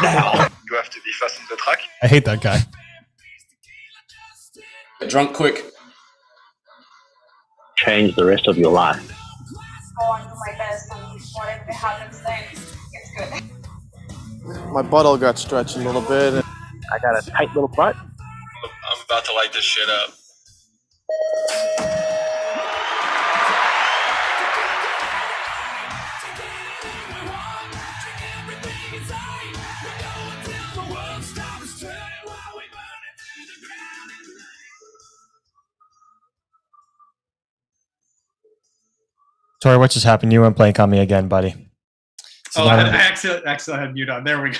now. You have to be fast on the track. I hate that guy. Get drunk quick. Change the rest of your life. Go on to my best, and whatever happens then, it's good. My butthole got stretched a little bit. I got a tight little butt. I'm about to light this shit up. Tori, what just happened? You went blank on me again, buddy. So I accidentally had mute on. There we go.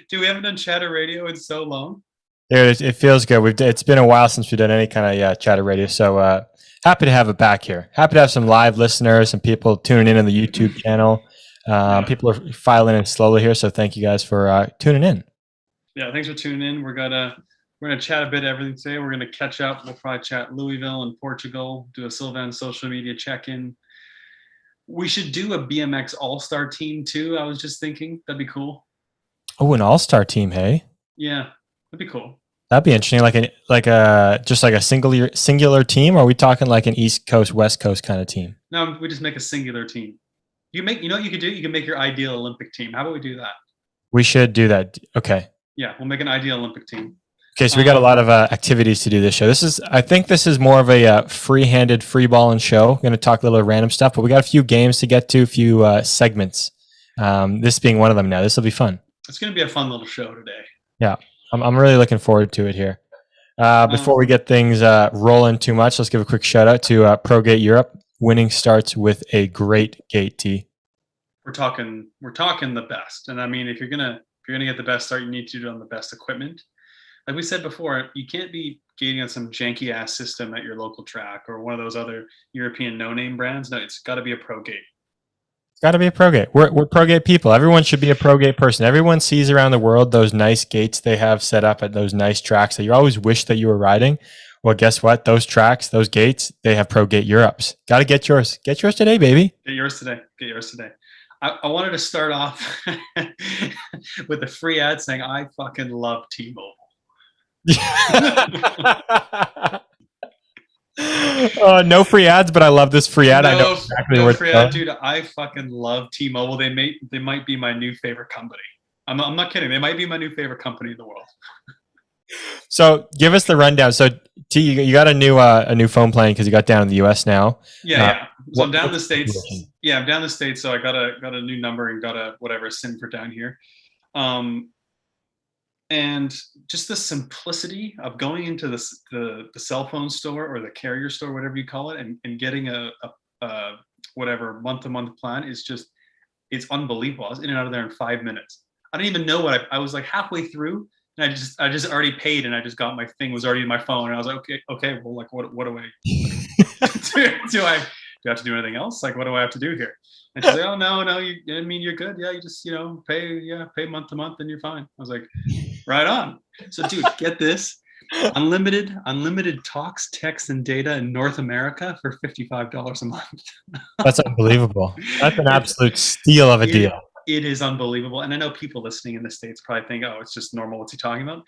Dude, we haven't done chatter radio in so long. Dude, it feels good. It's been a while since we've done any kind of chatter radio. So happy to have it back here. Happy to have some live listeners and people tuning in on the YouTube channel. People are filing in slowly here, so thank you guys for tuning in. Yeah, thanks for tuning in. We're gonna chat a bit of everything today. We're gonna catch up. We'll probably chat Louisville and Portugal. Do a Sylvan social media check-in. We should do a BMX All-Star team too. I was just thinking that'd be cool. Oh, an all-star team, hey? Yeah, that'd be cool. That'd be interesting. Like a singular team, or are we talking like an East Coast, West Coast kind of team? No, we just make a singular team. You know what you could do? You can make your ideal Olympic team. How about we do that? We should do that. Okay. Yeah, we'll make an ideal Olympic team. Okay, so we got a lot of activities to do this show. I think this is more of a free-handed, free-balling show. We're going to talk a little random stuff, but we got a few games to get to, a few segments. This being one of them now. This will be fun. It's going to be a fun little show today. Yeah, I'm really looking forward to it here. Before we get things rolling too much, let's give a quick shout-out to ProGate Europe. Winning starts with a great gate tee. We're talking the best, and I mean, if you're gonna get the best start, you need to do it on the best equipment. Like we said before, you can't be gating on some janky ass system at your local track or one of those other European no-name brands. No, it's got to be a ProGate. It's got to be a ProGate. We're ProGate people. Everyone should be a ProGate person. Everyone sees around the world those nice gates they have set up at those nice tracks that you always wish that you were riding. Well, guess what? Those tracks, those gates, they have ProGate Europe's. Got to get yours. Get yours today, baby. Get yours today. I wanted to start off with a free ad saying, I fucking love T-Mobile. No free ads, but I love this free ad. I know exactly where free ad, dude. I fucking love T-Mobile. They might be my new favorite company. I'm not kidding. They might be my new favorite company in the world. So give us the rundown. So T, you got a new phone plan because you got down in the US now. Yeah. So I'm down in the States. Yeah, I'm down in the States. So I got a new number and got a whatever SIM for down here. And just the simplicity of going into the cell phone store or the carrier store, whatever you call it, and getting a whatever month-to-month plan is just, it's unbelievable. I was in and out of there in 5 minutes. I didn't even know what I was like halfway through, and I just already paid, and I just got my thing was already in my phone, and I was like, okay, well, like what do I do I have to do anything else? Like, what do I have to do here? And she's like, oh no, you're good. Yeah, you just pay month to month and you're fine. I was like, right on. So dude, get this. Unlimited talks, text, and data in North America for $55 a month. That's unbelievable. That's an absolute steal of a deal. It is unbelievable. And I know people listening in the States probably think, oh, it's just normal. What's he talking about?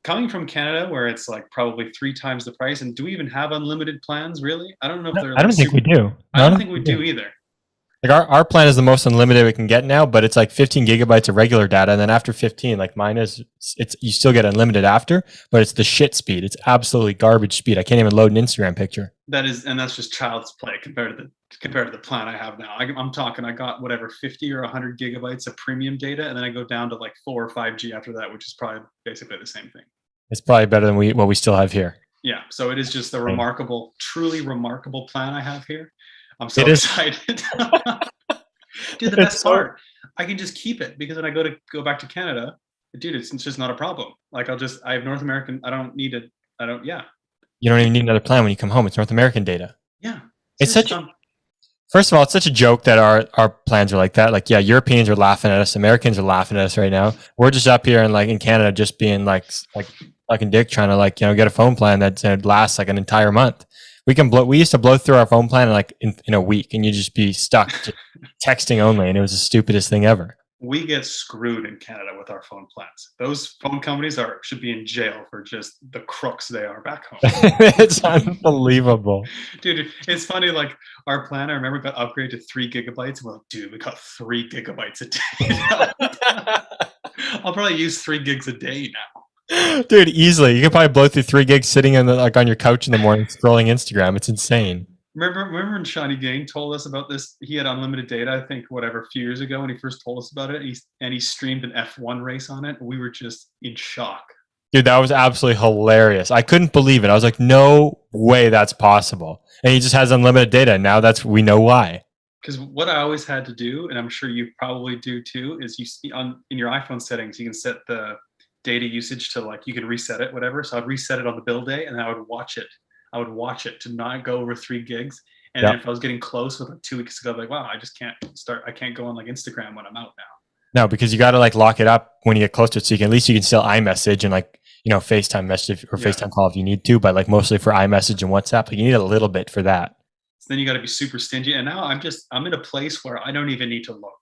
Coming from Canada, where it's like probably 3 times the price, and do we even have unlimited plans? Really? I don't know if they're. I don't think we do. I don't think we do either. Like our plan is the most unlimited we can get now, but it's like 15 gigabytes of regular data, and then after 15, like mine is, you still get unlimited after, but it's the shit speed. It's absolutely garbage speed. I can't even load an Instagram picture. That's just child's play compared to the plan I have now. I'm talking, I got whatever 50 or 100 gigabytes of premium data, and then I go down to like 4 or 5G after that, which is probably basically the same thing. It's probably better than what we still have here. Yeah, so it is just a truly remarkable plan I have here. I'm so excited. Dude, the best part, I can just keep it because when I go back to Canada, dude, it's just not a problem. Like I have North American. You don't even need another plan when you come home. It's North American data. Yeah. First of all, it's such a joke that our plans are like that. Like, yeah, Europeans are laughing at us. Americans are laughing at us right now. We're just up here and like in Canada, just being like fucking dick trying to get a phone plan that lasts like an entire month. We used to blow through our phone plan in a week, and you'd just be stuck just texting only, and it was the stupidest thing ever. We get screwed in Canada with our phone plans. Those phone companies should be in jail for just the crooks they are back home. It's unbelievable. Dude, it's funny, like our plan, I remember got upgraded to 3 gigabytes. And we're like, dude, we got 3 gigabytes a day. I'll probably use 3 gigs a day now. Dude, easily. You could probably blow through 3 gigs sitting on your couch in the morning scrolling Instagram. It's insane. Remember when Shawnee Gang told us about this? He had unlimited data, I think, a few years ago when he first told us about it. He streamed an F1 race on it. We were just in shock. Dude, that was absolutely hilarious. I couldn't believe it. I was like, no way that's possible. And he just has unlimited data. Now we know why. Because what I always had to do, and I'm sure you probably do too, is you see in your iPhone settings, you can set the data usage to you can reset it, whatever. So I'd reset it on the bill day, and I would watch it. I would watch it to not go over 3 gigs. And then if I was getting close with 2 weeks ago, wow, I just can't go on Instagram when I'm out now. No, because you got to lock it up when you get close to it. So at least you can still iMessage and FaceTime message or FaceTime call if you need to, but mostly for iMessage and WhatsApp, you need a little bit for that. So then you got to be super stingy. And now I'm in a place where I don't even need to look.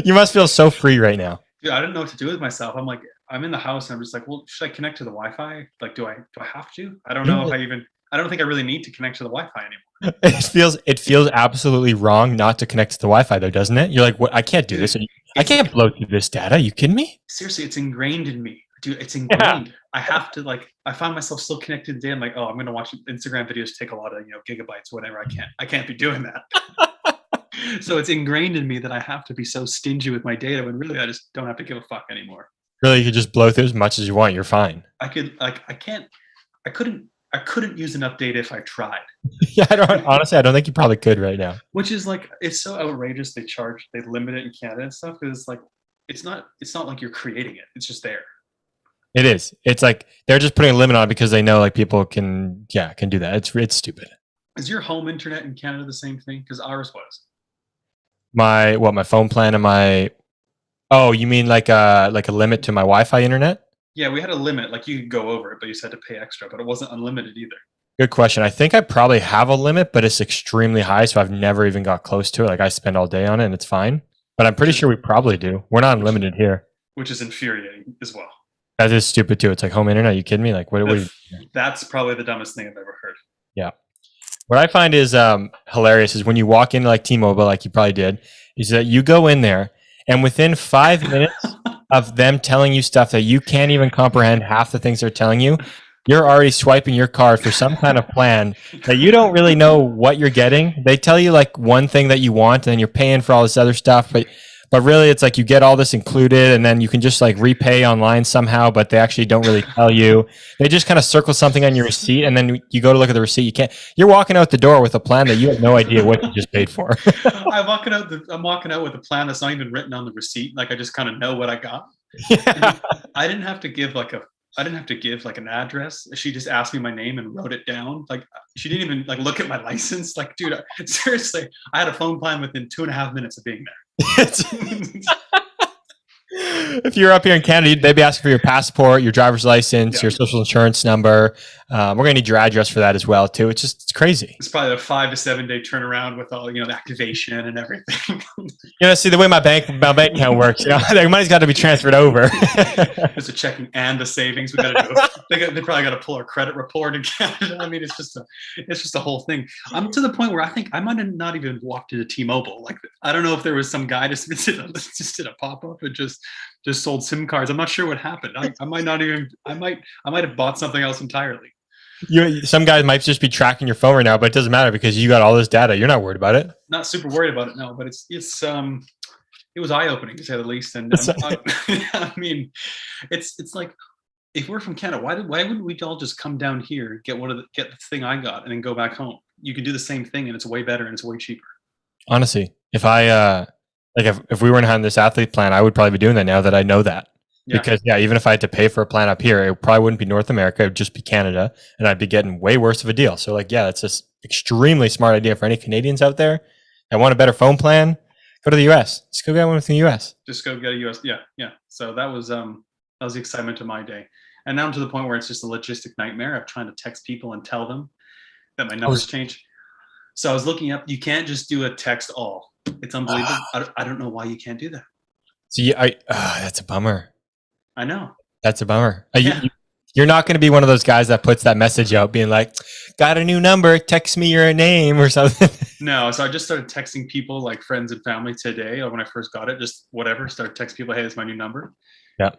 You must feel so free right now. Dude, I don't know what to do with myself. I'm in the house and I'm just like, well, should I connect to the Wi-Fi? Do I have to? I don't know I don't think I really need to connect to the Wi-Fi anymore. It feels absolutely wrong not to connect to the Wi-Fi though, doesn't it? You're like, what? I can't do this. I can't blow through this data. Are you kidding me? Seriously, it's ingrained in me. Dude, it's ingrained. Yeah. I have to I find myself still connected today. I'm like, oh, I'm going to watch Instagram videos, take a lot of, gigabytes, whatever. I can't be doing that. So it's ingrained in me that I have to be so stingy with my data when really I just don't have to give a fuck anymore. Really, you could just blow through as much as you want. You're fine. I couldn't use enough data if I tried. Yeah, honestly, I don't think you probably could right now. Which is it's so outrageous. They limit it in Canada and stuff because it's not like you're creating it. It's just there. It is. It's they're just putting a limit on it because they know people can do that. It's stupid. Is your home internet in Canada the same thing? Because ours was. My phone plan and my. Oh, you mean like a limit to my Wi-Fi internet? Yeah, we had a limit. You could go over it, but you just had to pay extra. But it wasn't unlimited either. Good question. I think I probably have a limit, but it's extremely high, so I've never even got close to it. I spend all day on it, and it's fine. But I'm pretty sure we probably do. We're not unlimited here. Which is infuriating as well. That is stupid too. It's home internet. Are you kidding me? That's probably the dumbest thing I've ever heard. Yeah. What I find is hilarious is when you walk into T-Mobile, like you probably did, is that you go in there and within 5 minutes of them telling you stuff that you can't even comprehend half the things they're telling you, you're already swiping your card for some kind of plan that you don't really know what you're getting. They tell you one thing that you want and then you're paying for all this other stuff, but really it's you get all this included and then you can just repay online somehow, but they actually don't really tell you. They just kind of circle something on your receipt and then you go to look at the receipt. You're walking out the door with a plan that you have no idea what you just paid for. I'm walking out with a plan that's not even written on the receipt. I just kind of know what I got. Yeah. I didn't have to give an address. She just asked me my name and wrote it down. She didn't even look at my license. Dude, seriously, I had a phone plan within 2.5 minutes of being there. If you're up here in Canada, they'd be asking for your passport, your driver's license, your social insurance number. We're going to need your address for that as well, too. It's crazy. It's probably a 5 to 7 day turnaround with all, the activation and everything. See the way my bank account works, their money's got to be transferred over. There's a checking and the savings. We got to do. They probably got to pull our credit report in Canada. I mean, it's just a whole thing. I'm to the point where I think I might have not even walked into T-Mobile. I don't know if there was some guy just did a pop up and just sold SIM cards. I'm not sure what happened. I might have bought something else entirely. Some guys might just be tracking your phone right now, but it doesn't matter because you got all this data. You're not worried about it. Not super worried about it, no. But it was eye opening to say the least. And I mean, it's if we're from Canada, why wouldn't we all just come down here, get the thing I got, and then go back home? You can do the same thing, and it's way better and it's way cheaper. Honestly, if I if we weren't having this athlete plan, I would probably be doing that now that I know that. Yeah. Because even if I had to pay for a plan up here, it probably wouldn't be North America. It would just be Canada, and I'd be getting way worse of a deal. So that's just extremely smart idea for any Canadians out there that want a better phone plan. Go to the US. Just go get one from the US. Just go get a US. Yeah. So that was the excitement of my day. And now I'm to the point where it's just a logistic nightmare of trying to text people and tell them that my number's changed. So I was looking up, you can't just do a text all. It's unbelievable. I don't know why you can't do that. So that's a bummer. I know. That's a bummer. Yeah. You're not going to be one of those guys that puts that message out being like, got a new number, text me your name or something. No, so I just started texting people, like friends and family today, or when I first got it, just whatever, started texting people, hey, it's my new number. Yeah.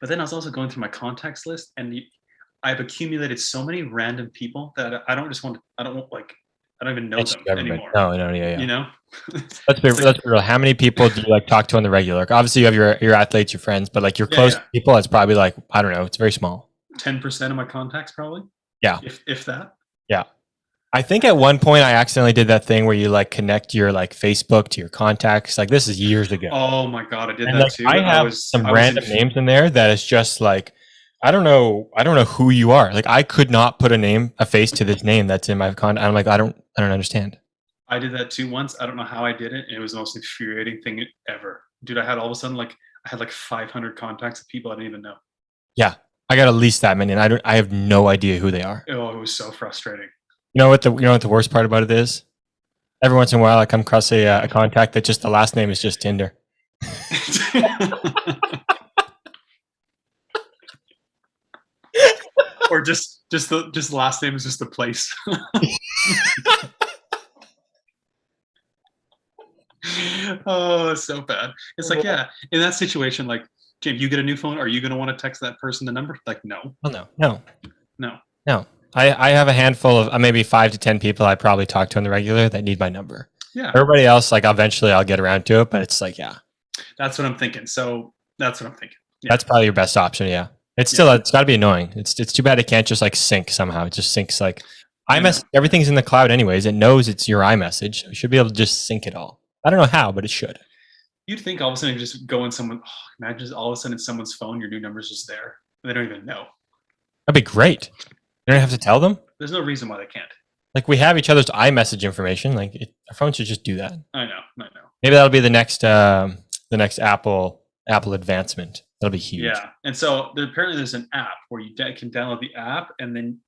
But then I was also going through my contacts list, and I've accumulated so many random people that I don't even know them anymore. No, yeah. You know? Let's be real. How many people do you like talk to on the regular? Like, obviously, you have your athletes, your friends, but like your close people, it's probably like, I don't know, it's very small. 10% of my contacts, probably. Yeah. If that. Yeah. I think at one point I accidentally did that thing where you like connect your like Facebook to your contacts. Like this is years ago. Oh my God, I did and that like, too. I have some random names in there that is just like, I don't know who you are. Like I could not put a face to this name that's in my contact. I'm like, I don't understand. I did that too once. I don't know how I did it. It was the most infuriating thing ever. Dude, I had all of a sudden I had like 500 contacts of people I didn't even know. Yeah. I got at least that many, and I have no idea who they are. Oh, it was so frustrating. You know what the worst part about it is? Every once in a while, I come across a contact that just the last name is just Tinder. Or just the last name is just the place. Oh, it's so bad. It's like, yeah, in that situation, like, James, you get a new phone. Are you going to want to text that person the number? Like, no. Oh, no. I I have a handful of maybe 5 to 10 people I probably talk to on the regular that need my number. Yeah. Everybody else, like, eventually I'll get around to it, but it's like, yeah. That's what I'm thinking. So that's what I'm thinking. Yeah. That's probably your best option. Yeah. It's still, it's got to be annoying. It's too bad it can't just like sync somehow. It just syncs like iMessage. Everything's in the cloud anyways. It knows it's your iMessage. So it should be able to just sync it all. I don't know how, but it should. You'd think all of a sudden you just go in imagine just all of a sudden in someone's phone, your new number's just there. And they don't even know. That'd be great. You don't have to tell them. There's no reason why they can't. Like we have each other's iMessage information. Like our phone should just do that. I know. Maybe that'll be the next Apple advancement. That'll be huge. Yeah. And so apparently there's an app where you can download the app and then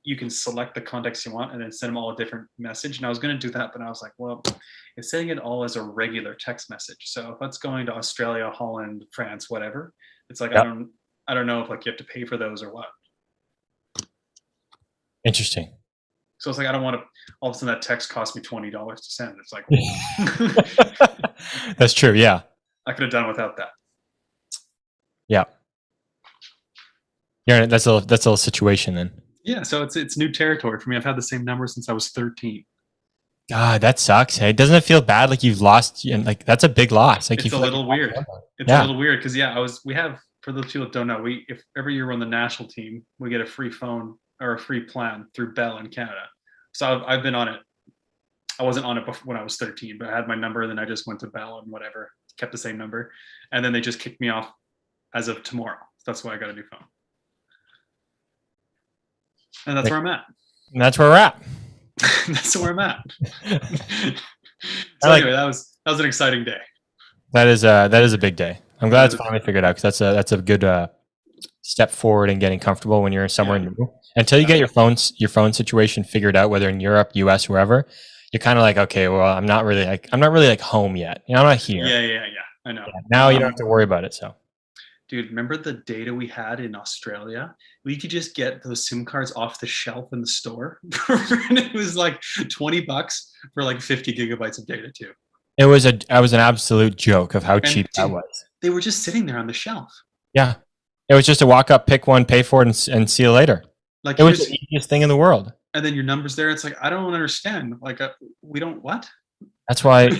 you can select the contacts you want and then send them all a different message. And I was going to do that, but I was like, well, it's sending it all as a regular text message. So if that's going to Australia, Holland, France, whatever, it's like, I don't know if like you have to pay for those or what. Interesting. So it's like, I don't want to, all of a sudden that text cost me $20 to send. It's like, that's true. Yeah. I could have done without that. Yeah. Yeah. That's a little situation then. Yeah. So it's new territory for me. I've had the same number since I was 13. God, that sucks. Hey, doesn't it feel bad? Like you've lost, and like that's a big loss. Like it's a little weird. It's a little weird because we have, for those people that don't know, if every year we're on the national team, we get a free phone or a free plan through Bell in Canada. So I've been on it. I wasn't on it before when I was 13, but I had my number, and then I just went to Bell and whatever, kept the same number, and then they just kicked me off as of tomorrow. That's why I got a new phone, and that's where I'm at. And that's where we're at. That's where I'm at. So anyway, that was an exciting day. That is a big day. I'm glad it's finally figured out because that's a good step forward in getting comfortable when you're somewhere new. Until you get your phone situation figured out, whether in Europe, US, wherever, you're kind of like, okay, well, I'm not really like home yet. You know, I'm not here. Yeah. I know. Yeah, now you don't have to worry about it. So, dude, remember the data we had in Australia? We could just get those SIM cards off the shelf in the store, and it was like $20 for like 50 gigabytes of data too. It was an absolute joke of how cheap that was. They were just sitting there on the shelf. Yeah, it was just a walk up, pick one, pay for it, and see you later. Like it was the easiest thing in the world. And then your number's there. It's like, I don't understand. Like we don't what? That's why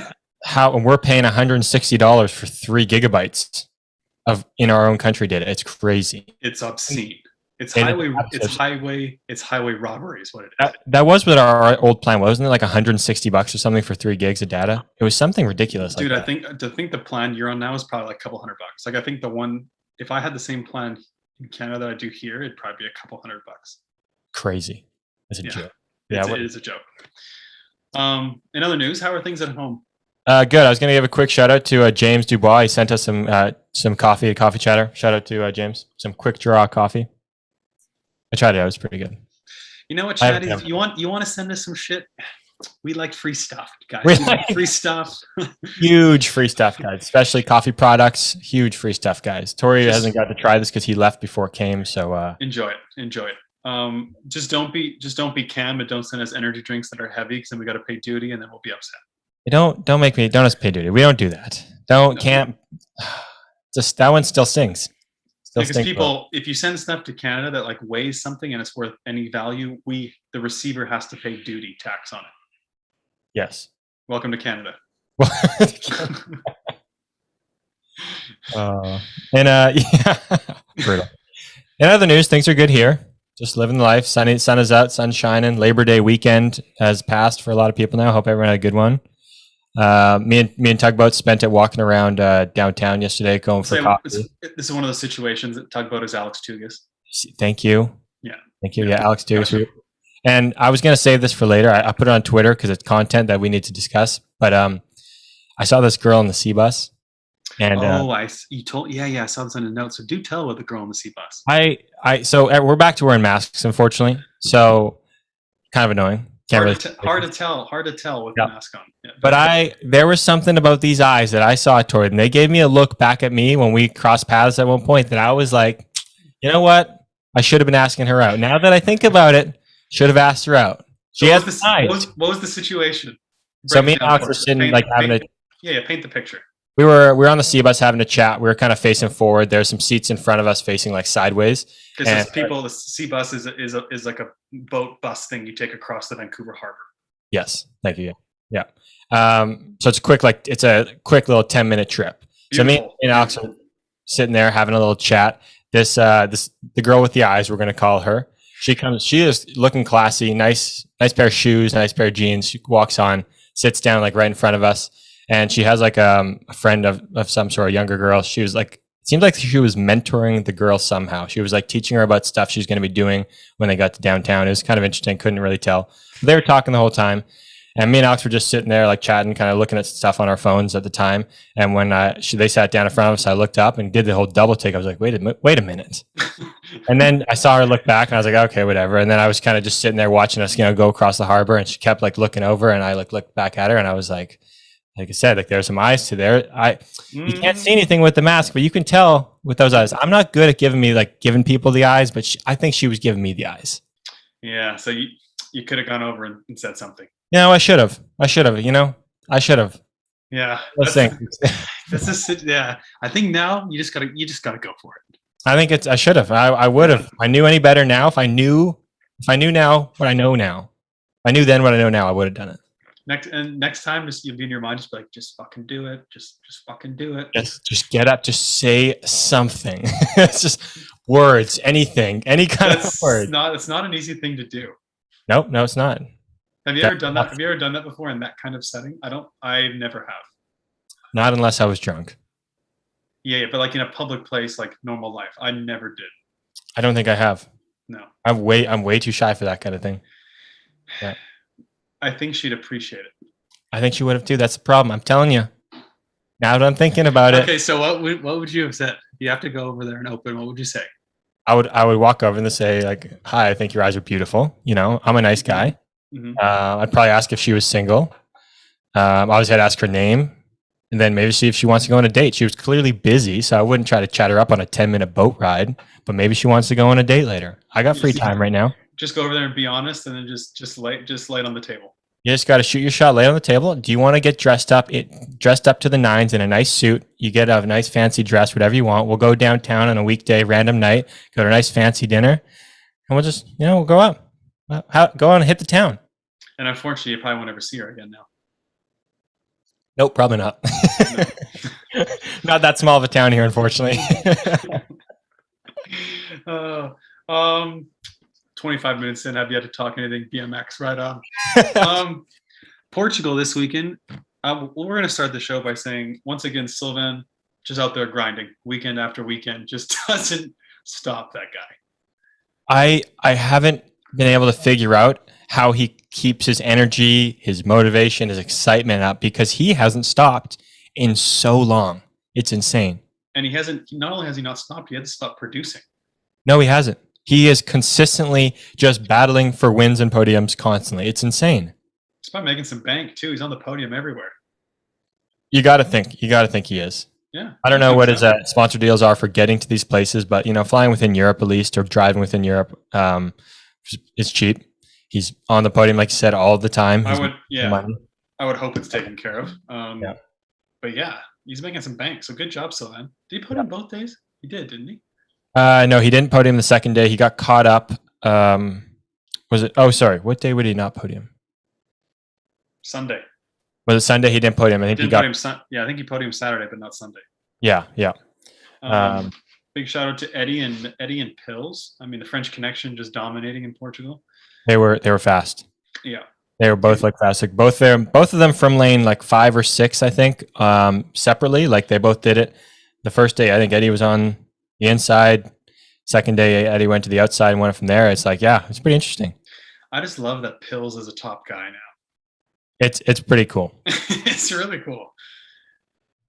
we're paying $160 for 3 gigabytes of in our own country data. It's crazy. It's obscene. It's highway robbery is what it is. That was what our old plan was. Wasn't it like $160 or something for 3 gigs of data? It was something ridiculous. Dude, like I think the plan you're on now is probably like a couple $100. Like I think the one, if I had the same plan in Canada that I do here, it'd probably be a couple $100. Crazy. It's a joke. It is a joke. In other news, how are things at home? Good. I was going to give a quick shout out to James Dubois. He sent us some coffee at Coffee Chatter. Shout out to James. Some quick draw coffee. I tried it. It was pretty good. You know what, I have Chad? If them. you want to send us some shit, we like free stuff, guys. We We like free stuff. Huge free stuff, guys. Especially coffee products. Huge free stuff, guys. Tori hasn't got to try this because he left before it came. So Enjoy it. Just don't be Cam, and don't send us energy drinks that are heavy, because then we got to pay duty, and then we'll be upset. don't us pay duty. We don't do that. No. Can't. Just that one still stings. Still Because stinks, people, if you send stuff to Canada that like weighs something and it's worth any value, the receiver has to pay duty tax on it. Yes. Welcome to Canada. Yeah, brutal. In other news, things are good here. Just living the life. Sun is out, sun's shining. Labor Day weekend has passed for a lot of people now. Hope everyone had a good one. Me and Tugboat spent it walking around downtown yesterday, going for coffee. This is one of those situations that Tugboat is Alex Tugas. Thank you. Yeah. Thank you. Yeah, Alex Tugas. Gotcha. And I was going to save this for later. I put it on Twitter because it's content that we need to discuss. But I saw this girl in the C bus. And I saw this in a note. So do tell about the girl in the C bus. So we're back to wearing masks, unfortunately. So kind of annoying. Hard to tell with the mask on. Yeah, but there was something about these eyes that I saw toward, and they gave me a look back at me when we crossed paths at one point that I was like, you know what? I should have been asking her out. Now that I think about it, should have asked her out. She has eyes. What was the situation? So me and Alex were sitting paint the picture. We were on the C bus having a chat. We were kind of facing forward. There's some seats in front of us facing like sideways. Because the C bus is like a boat bus thing you take across the Vancouver Harbor. Yes, thank you. Yeah. So it's a quick little 10-minute trip. Beautiful. So me and Alex are sitting there having a little chat. The girl with the eyes, we're gonna call her. She is looking classy, nice pair of shoes, nice pair of jeans. She walks on, sits down like right in front of us. And she has like a friend of some sort, a younger girl. She was like, it seemed like she was mentoring the girl somehow. She was like teaching her about stuff she's going to be doing when they got to downtown. It was kind of interesting. Couldn't really tell. They were talking the whole time. And me and Alex were just sitting there like chatting, kind of looking at stuff on our phones at the time. And when they sat down in front of us, I looked up and did the whole double take. I was like, wait a minute. And then I saw her look back and I was like, okay, whatever. And then I was kind of just sitting there watching us, go across the harbor. And she kept like looking over and I like looked back at her and I was like I said, like there's some eyes to there. You can't see anything with the mask, but you can tell with those eyes. I'm not good at giving people the eyes, but I think she was giving me the eyes. Yeah. So you could have gone over and said something. I should have. I should have. Yeah. This is yeah. I think now you just gotta go for it. I think I should have. I would have. I knew any better now. If I knew now what I know now, if I knew then what I know now, I would have done it. Next time, you'll be in your mind, just be like, just fucking do it. Just fucking do it. Just get up. Just say something. It's just words, anything, any kind of word. It's not an easy thing to do. No, it's not. Have you ever done that? Have you ever done that before in that kind of setting? I never have. Not unless I was drunk. Yeah, but like in a public place, like normal life, I never did. I don't think I have. No. I'm way too shy for that kind of thing. Yeah. I think she'd appreciate it. I think she would have too. That's the problem. I'm telling you. Now that I'm thinking about it. Okay, so what would you have said? You have to go over there and open. What would you say? I would walk over and say like, "Hi, I think your eyes are beautiful. I'm a nice guy." Mm-hmm. I'd probably ask if she was single. I always had to ask her name, and then maybe see if she wants to go on a date. She was clearly busy, so I wouldn't try to chat her up on a 10-minute boat ride. But maybe she wants to go on a date later. I got free time right now. Just go over there and be honest, and then just lay it on the table. You just got to shoot your shot, lay it on the table. Do you want to get dressed up to the nines in a nice suit? You get a nice fancy dress, whatever you want. We'll go downtown on a weekday, random night, go to a nice fancy dinner, and we'll just, we'll go out. Go on and hit the town. And unfortunately, you probably won't ever see her again now. Nope, probably not. No. Not that small of a town here, unfortunately. 25 minutes in, I've yet to talk anything BMX right on. Portugal this weekend. We're going to start the show by saying, once again, Sylvain just out there grinding weekend after weekend, just doesn't stop, that guy. I haven't been able to figure out how he keeps his energy, his motivation, his excitement up because he hasn't stopped in so long. It's insane. And he hasn't. Not only has he not stopped, he hasn't stopped producing. No, he hasn't. He is consistently just battling for wins and podiums constantly. It's insane. He's probably making some bank too. He's on the podium everywhere. You got to think he is. Yeah. I don't know think what his so. sponsor deals are for getting to these places, but flying within Europe at least or driving within Europe is cheap. He's on the podium, like you said, all the time. I He's would, making yeah. money. I would hope it's taken care of. Yeah. But yeah, he's making some bank. So good job, Sylvain. Did he podium both days? He did, didn't he? No, he didn't podium the second day. He got caught up. Was it? Oh, sorry. What day would he not podium? Sunday. Was it Sunday? He didn't podium. I think Didn't he got. podium yeah, I think he podiumed Saturday, but not Sunday. Yeah, yeah. Big shout out to Eddie and Pills. I mean, the French Connection just dominating in Portugal. They were fast. Yeah. They were both like fast. Like both of them from lane like 5 or 6, I think. Separately, like they both did it. The first day, I think Eddie was on the inside. Second day, Eddie went to the outside and went from there. It's like, yeah, it's pretty interesting. I just love that Pills is a top guy now. It's pretty cool. It's really cool.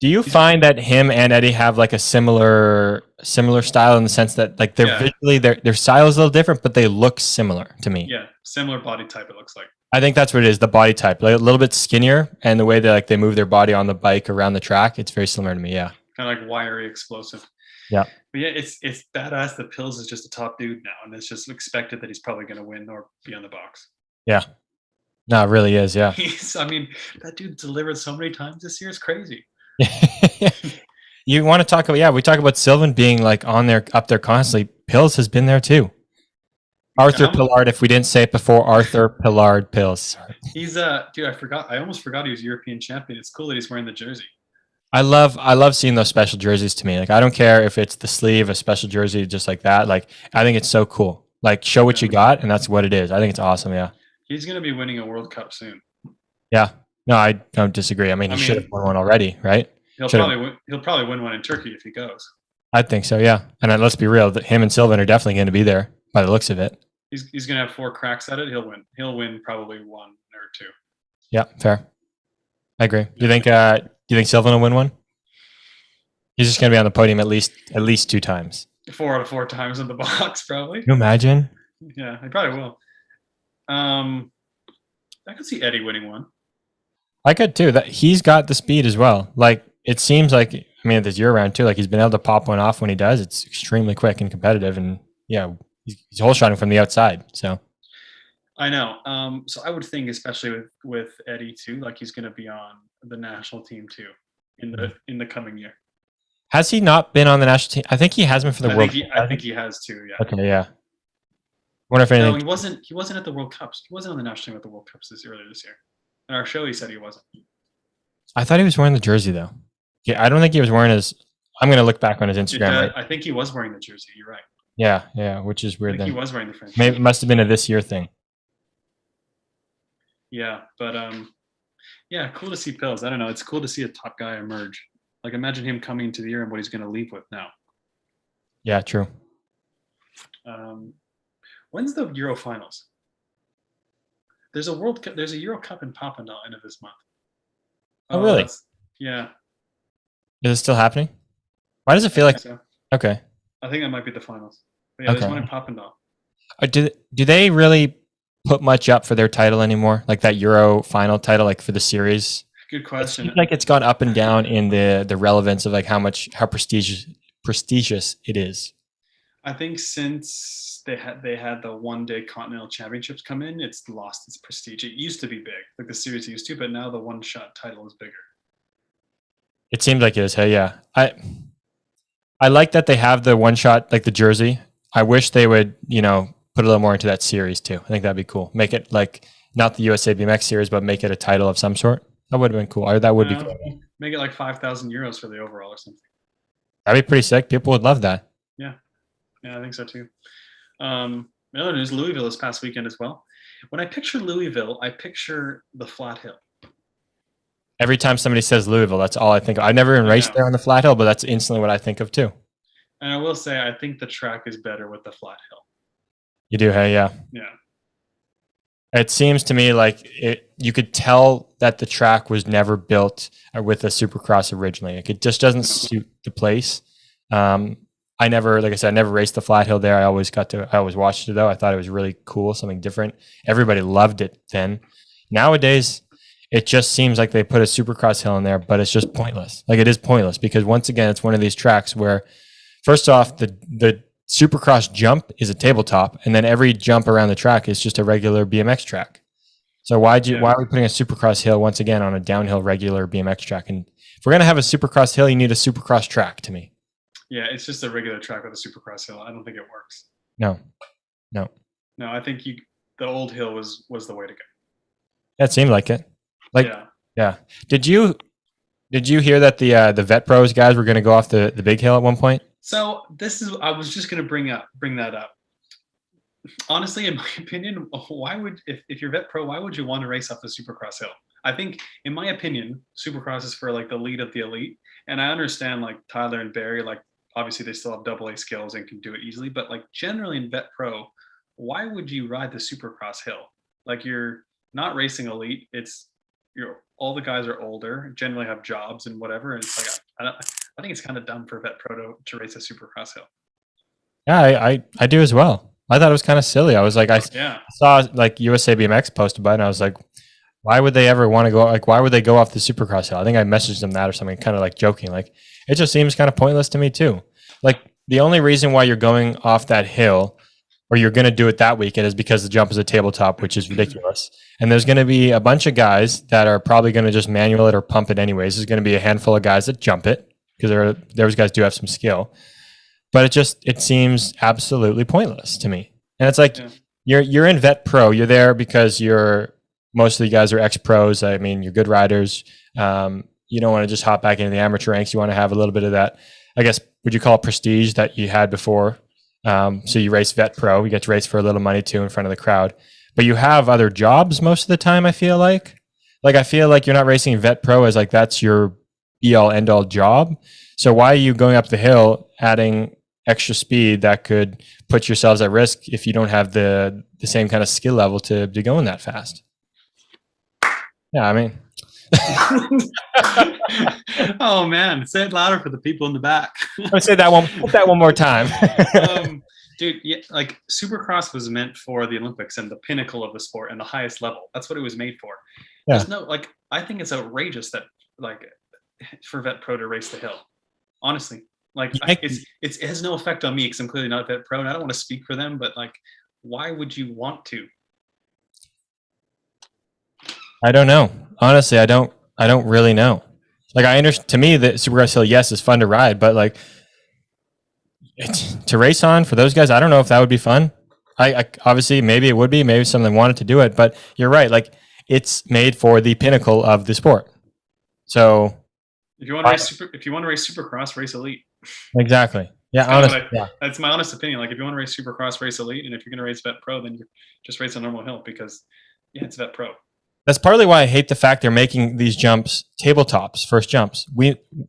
Do you find that him and Eddie have like a similar style in the sense that like they're visually their style is a little different, but they look similar to me? Yeah, similar body type. It looks like. I think that's what it is. The body type, like a little bit skinnier, and the way that like they move their body on the bike around the track, it's very similar to me. Yeah, kind of like wiry, explosive. Yeah, but yeah, it's badass that Pills is just a top dude now, and it's just expected that he's probably going to win or be on the box. Yeah, no, it really is. Yeah, I mean, that dude delivered so many times this year. It's crazy. You want to talk about? Yeah, we talk about Sylvain being like up there constantly. Pills has been there too. Arthur Pillard, if we didn't say it before, Arthur Pillard Pills. He's dude, I almost forgot he was European champion. It's cool that he's wearing the jersey. I love seeing those special jerseys to me. Like I don't care if it's the sleeve, a special jersey just like that. Like I think it's so cool. Like show what you got, and that's what it is. I think it's awesome, yeah. He's gonna be winning a World Cup soon. Yeah. No, I don't disagree. I mean, he should have won one already, right? He'll probably win one in Turkey if he goes. I think so, yeah. And let's be real, him and Sylvain are definitely going to be there by the looks of it. He's going to have 4 cracks at it. He'll win. He'll win probably 1 or 2. Yeah, fair. I agree. Do you think Sylvain will win one? He's just going to be on the podium at least 2 times. 4 out of 4 times in the box, probably. Can you imagine? Yeah, he probably will. I could see Eddie winning one. I could too. That he's got the speed as well. Like it seems like, I mean, this year round too. Like he's been able to pop one off when he does. It's extremely quick and competitive, and yeah, he's hole shotting from the outside. So I know. So I would think, especially with Eddie too, like he's going to be on the national team too in the coming year. Has he not been on the national team? I think he has been for the World Cup. I think he has too. Yeah. Okay. Yeah. Wonder if anything. No, he wasn't at the World Cups. He wasn't on the national team at the World Cups earlier this year. In our show, he said he wasn't. I thought he was wearing the jersey though. Yeah, I don't think he was wearing his. I'm gonna look back on his Instagram. Right? I think he was wearing the jersey. You're right. Yeah, which is weird. He was wearing the French. Maybe it must have been a this year thing. Yeah, but yeah, cool to see Pills. I don't know. It's cool to see a top guy emerge. Like imagine him coming into the year and what he's gonna leave with now. Yeah, true. When's the Euro finals? There's a World Cup. There's a Euro Cup in Papendal end of this month. Oh, really? Yeah. Is it still happening? Why does it feel like? So. Okay. I think that might be the finals. But yeah, there's one in Papendal. Do they really put much up for their title anymore? Like that Euro final title, like for the series? Good question. It seems like it's gone up and down in the relevance of like how prestigious it is. I think since they had the 1-day Continental Championships come in, it's lost its prestige. It used to be big, like the series used to, but now the one-shot title is bigger. It seems like it is. Hey, yeah. I like that they have the one-shot, like the jersey. I wish they would, put a little more into that series too. I think that'd be cool. Make it like not the USA BMX series, but make it a title of some sort. That would have been cool. Or that would be cool. Make it like 5,000 euros for the overall or something. That'd be pretty sick. People would love that. Yeah, I think so too. Another news, Louisville this past weekend as well. When I picture Louisville, I picture the flat hill. Every time somebody says Louisville, that's all I think of. I've never even raced there on the flat hill, but that's instantly what I think of too. And I will say, I think the track is better with the flat hill. You do, hey, yeah. Yeah. It seems to me like you could tell that the track was never built with a supercross originally. Like it just doesn't suit the place. I never, like I said, I never raced the flat hill there. I always watched it though. I thought it was really cool, something different. Everybody loved it then. Nowadays, it just seems like they put a supercross hill in there, but it's just pointless. Like it is pointless because once again, it's one of these tracks where, first off, the supercross jump is a tabletop, and then every jump around the track is just a regular BMX track. So why are we putting a supercross hill once again on a downhill regular BMX track? And if we're gonna have a supercross hill, you need a supercross track to me. Yeah, it's just a regular track with a supercross hill. I don't think it works. No. I think the old hill was the way to go. That seemed like it. Like yeah. Did you hear that the Vet Pros guys were gonna go off the big hill at one point? So I was just going to bring that up. Honestly, in my opinion, if you're Vet Pro, why would you want to race off the Supercross hill? I think, in my opinion, Supercross is for like the elite of the elite. And I understand like Tyler and Barry, like obviously they still have AA skills and can do it easily. But like generally in Vet Pro, why would you ride the Supercross hill? Like you're not racing elite. All the guys are older, generally have jobs and whatever. And it's like, I think it's kind of dumb for Vet Pro to race a Supercross hill. Yeah, I do as well. I thought it was kind of silly. I was like, I saw like USA BMX posted about it, and I was like, why would they ever want to go? Like, why would they go off the Supercross hill? I think I messaged them that or something, kind of like joking. Like, it just seems kind of pointless to me too. Like, the only reason why you're going off that hill or you're going to do it that weekend is because the jump is a tabletop, which is ridiculous. And there's going to be a bunch of guys that are probably going to just manual it or pump it anyways. There's going to be a handful of guys that jump it because those guys do have some skill. But it seems absolutely pointless to me. And it's like, you're in Vet Pro. You're there because most of the guys are ex-pros. I mean, you're good riders. You don't want to just hop back into the amateur ranks. You want to have a little bit of that, I guess, would you call it prestige that you had before? So you race Vet Pro. You get to race for a little money too in front of the crowd. But you have other jobs most of the time, I feel like. Like, I feel like you're not racing Vet Pro as like that's your be-all, end-all job. So why are you going up the hill adding extra speed that could put yourselves at risk if you don't have the same kind of skill level to be going that fast? Yeah, I mean. Oh man, say it louder for the people in the back. I'll say that one. Put that one more time. Dude, yeah, like Supercross was meant for the Olympics and the pinnacle of the sport and the highest level. That's what it was made for. Yeah. There's no like, I think it's outrageous that like for Vet Pro to race the hill. Honestly, like it has no effect on me because I'm clearly not Vet Pro and I don't want to speak for them. But like, why would you want to? I don't know. Honestly, I don't really know. Like, I understand, to me, the Supercross hill, yes, is fun to ride, but like to race on for those guys, I don't know if that would be fun. I obviously maybe it would be, maybe some of them wanted to do it, but you're right. Like, it's made for the pinnacle of the sport. So if you want to race Supercross, race elite. Exactly. Yeah, honestly, that's my honest opinion. Like, if you want to race Supercross, race elite, and if you're going to race Vet Pro, then you just race a normal hill because it's Vet Pro. That's partly why I hate the fact they're making these jumps tabletops, first jumps.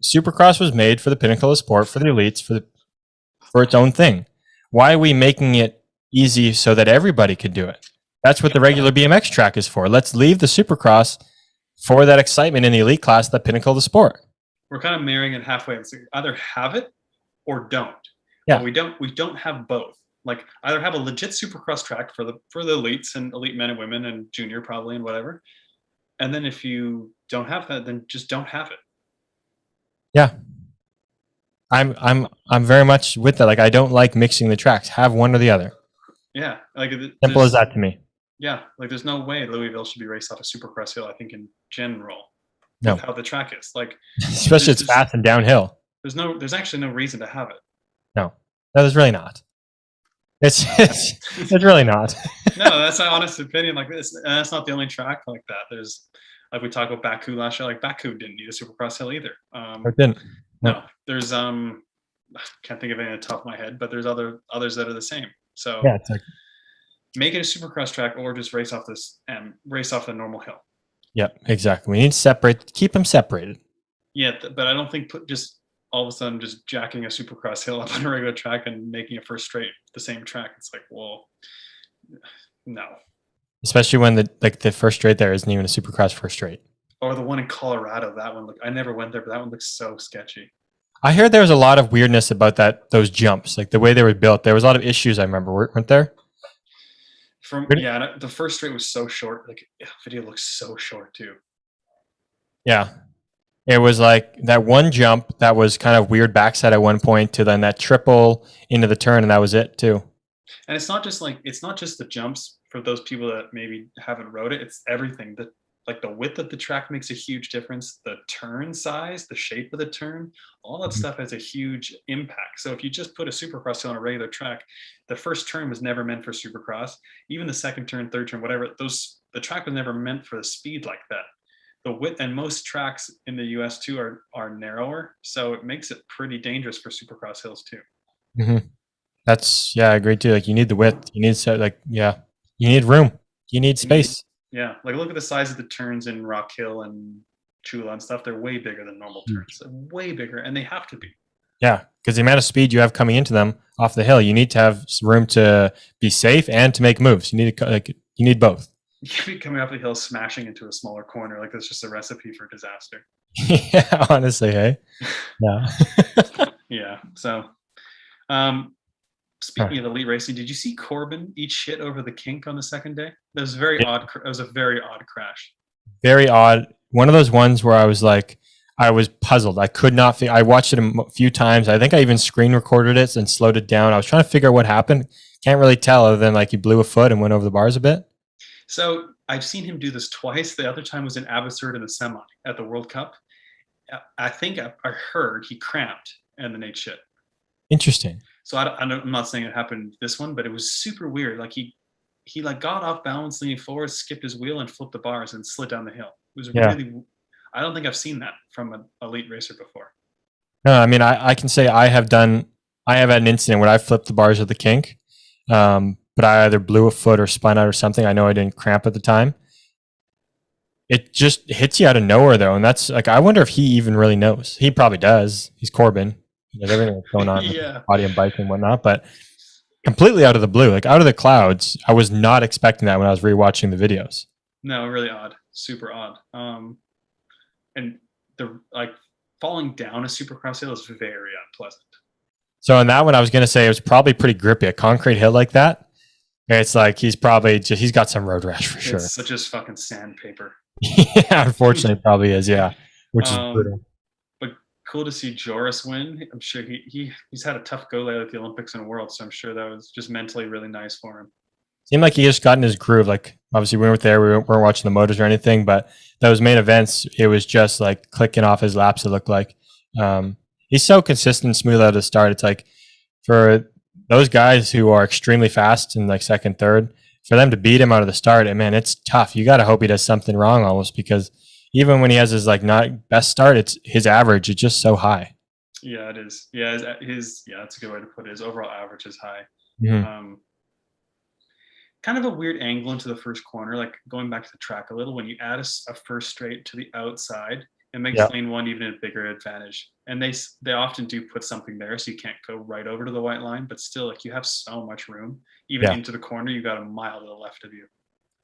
Supercross was made for the pinnacle of sport, for the elites, for its own thing. Why are we making it easy so that everybody could do it? That's what the regular BMX track is for. Let's leave the Supercross for that excitement in the elite class, the pinnacle of the sport. We're kind of marrying it halfway. It's either have it or don't. Yeah. But we don't have both. Like, either have a legit Supercross track for the elites and elite men and women and junior probably and whatever. And then if you don't have that, then just don't have it. Yeah. I'm very much with that. Like, I don't like mixing the tracks. Have one or the other. Yeah. Like, simple as that to me. Yeah. Like, there's no way Louisville should be raced off a Supercross hill, I think, in general. No. How the track is. Like, especially it's fast and downhill. There's actually no reason to have it. No, there's really not. It's really not. No, that's my honest opinion. Like this, and that's not the only track like that. There's, like, we talked about Baku last year. Like, Baku didn't need a Supercross hill either. It didn't. No. There's I can't think of any on the top of my head, but there's others that are the same. So yeah, it's like, make it a Supercross track or just race off the normal hill. Yep, exactly. We need to keep them separated. Yeah, but I don't think just all of a sudden just jacking a Supercross hill up on a regular track and making it first straight the same track. It's like, well, no. especially when the first straight there isn't even a Supercross first straight. Or the one in Colorado. That one, I never went there, but that one looks so sketchy. I heard there was a lot of weirdness about those jumps, like the way they were built. There was a lot of issues. I remember, weren't there? The first straight was so short. Like video looks so short too. Yeah, it was like that one jump that was kind of weird backside at one point to then that triple into the turn, and that was it too. And it's not just the jumps for those people that maybe haven't rode it. It's everything. Like the width of the track makes a huge difference. The turn size, the shape of the turn, all that stuff has a huge impact. So if you just put a Supercross hill on a regular track, the first turn was never meant for Supercross. Even the second turn, third turn, whatever, the track was never meant for the speed like that. The width, and most tracks in the US too are narrower, so it makes it pretty dangerous for Supercross hills too. Mm-hmm. I agree too. Like you need the width, you need room, you need space. Yeah, like look at the size of the turns in Rock Hill and Chula and stuff. They're way bigger than normal turns. Way bigger, and they have to be. Yeah, because the amount of speed you have coming into them off the hill, you need to have room to be safe and to make moves. You need both. You could be coming off the hill, smashing into a smaller corner. Like that's just a recipe for disaster. Yeah, honestly, hey. Yeah. Yeah. So, speaking of elite racing, did you see Corbin eat shit over the kink on the second day? That was very odd. It was a very odd crash. Very odd. One of those ones where I was puzzled. I could not. I watched it a few times. I think I even screen recorded it and slowed it down. I was trying to figure out what happened. Can't really tell other than like he blew a foot and went over the bars a bit. So I've seen him do this twice. The other time was in Abbotsford in the semi at the World Cup. I think I heard he cramped and then ate shit. Interesting. So I'm not saying it happened this one, but it was super weird. Like he like got off balance, leaning forward, skipped his wheel, and flipped the bars and slid down the hill. It was really. I don't think I've seen that from an elite racer before. No, I mean I can say I have had an incident where I flipped the bars of the kink, but I either blew a foot or spun out or something. I know I didn't cramp at the time. It just hits you out of nowhere though, and that's like I wonder if he even really knows. He probably does. He's Corbin. He knows everything that's going on with body and bike and whatnot, but completely out of the blue, like out of the clouds. I was not expecting that when I was rewatching the videos. No, really odd, super odd. And the falling down a Supercross hill is very unpleasant. So on that one, I was going to say it was probably pretty grippy. A concrete hill like that, it's like he's got some road rash for sure. It's such as fucking sandpaper. Yeah, unfortunately, it probably is. Yeah, which is brutal. But cool to see Joris win. I'm sure he's had a tough go lately at the Olympics and Worlds, so I'm sure that was just mentally really nice for him. Seemed like he just got in his groove. Like obviously we weren't there, we weren't watching the motors or anything, but those main events, it was just like clicking off his laps. It looked like he's so consistent, smooth out of the start. It's like for those guys who are extremely fast in like second, third, for them to beat him out of the start, and man, it's tough. You got to hope he does something wrong almost, because even when he has his like not best start, it's his average. It's just so high. Yeah, it is. Yeah, that's a good way to put it. His overall average is high. Mm-hmm. Kind of a weird angle into the first corner, like going back to the track a little. When you add a first straight to the outside, it makes lane one even a bigger advantage. And they often do put something there, so you can't go right over to the white line, but still, like you have so much room. Even into the corner, you got a mile to the left of you.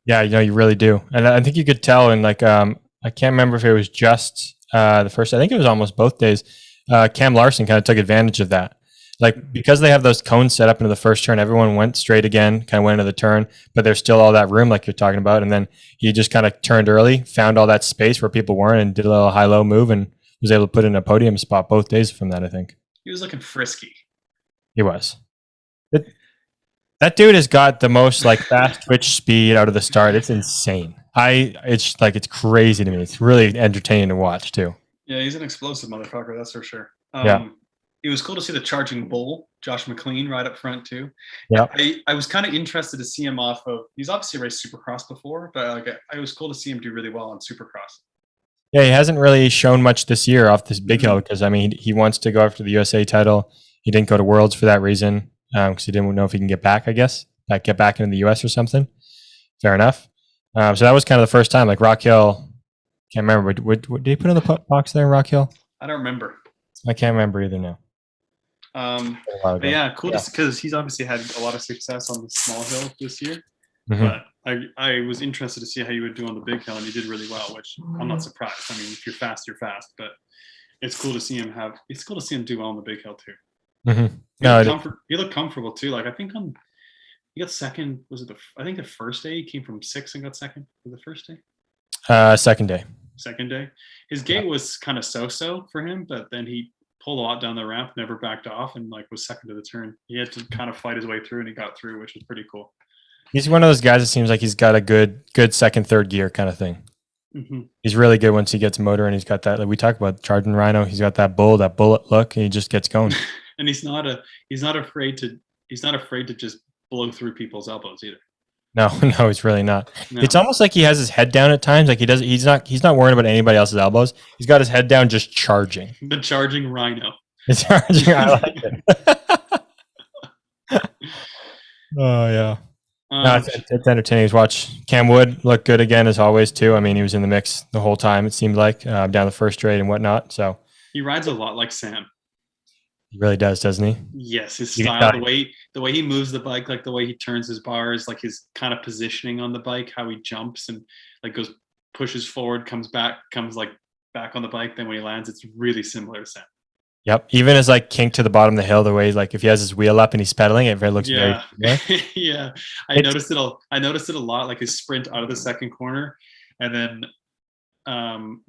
Yeah, you really do. And I think you could tell in like I can't remember if it was just the first. I think it was almost both days. Cam Larson kind of took advantage of that. Like because they have those cones set up into the first turn, everyone went straight again, kind of went into the turn, but there's still all that room like you're talking about. And then he just kind of turned early, found all that space where people weren't, and did a little high-low move and was able to put in a podium spot both days from that, I think. He was looking frisky. He was. That dude has got the most like fast twitch speed out of the start. It's insane. It's crazy to me. It's really entertaining to watch too. Yeah, he's an explosive motherfucker, that's for sure. It was cool to see the Charging Bull, Josh McLean, right up front too. Yeah, I was kind of interested to see him off of. He's obviously raced Supercross before, but it was cool to see him do really well on Supercross. Yeah, he hasn't really shown much this year off this big hill because I mean he wants to go after the USA title. He didn't go to Worlds for that reason because he didn't know if he can get back. I guess get back into the US or something. Fair enough. So that was kind of the first time. Like Rock Hill, can't remember. What did he put in the box there in Rock Hill? I don't remember. I can't remember either now. But yeah, cool because he's obviously had a lot of success on the small hill this year. Mhm. But I was interested to see how you would do on the big hill, and he did really well, which I'm not surprised. I mean, if you're fast, you're fast. But it's cool to see him do well on the big hill too. Mhm. No, He looked comfortable too. Like I think he got second. Was it I think the first day he came from 6th and got second for the first day. second day. Second day, his gate was kind of so-so for him, but then he pulled a lot down the ramp, never backed off, and like was second to the turn. He had to kind of fight his way through, and he got through, which was pretty cool. He's one of those guys that seems like he's got a good second, third gear kind of thing. Hmm. He's really good once he gets motor, and he's got that. Like we talk about Charging Rhino. He's got that bullet look, and he just gets going. And he's not afraid to just blow through people's elbows either. No, he's really not. No. It's almost like he has his head down at times. Like he's not worrying about anybody else's elbows. He's got his head down, just charging. The Charging Rhino. It's charging. I like it. Oh yeah. No, it's entertaining to watch. Cam Wood looked good again as always too. I mean, he was in the mix the whole time. It seemed like down the first straight and whatnot. So he rides a lot like Sam. he really does, doesn't he? Yes, his You can style, tell. the way he moves the bike, like the way he turns his bars, like his kind of positioning on the bike, how he jumps and like pushes forward, comes back on the bike. Then when he lands, it's really similar to Sam. Yep. Even as like kink to the bottom of the hill, the way like if he has his wheel up and he's pedaling, it looks very Yeah, similar. yeah. I noticed it a lot, like his sprint out of the second corner, and then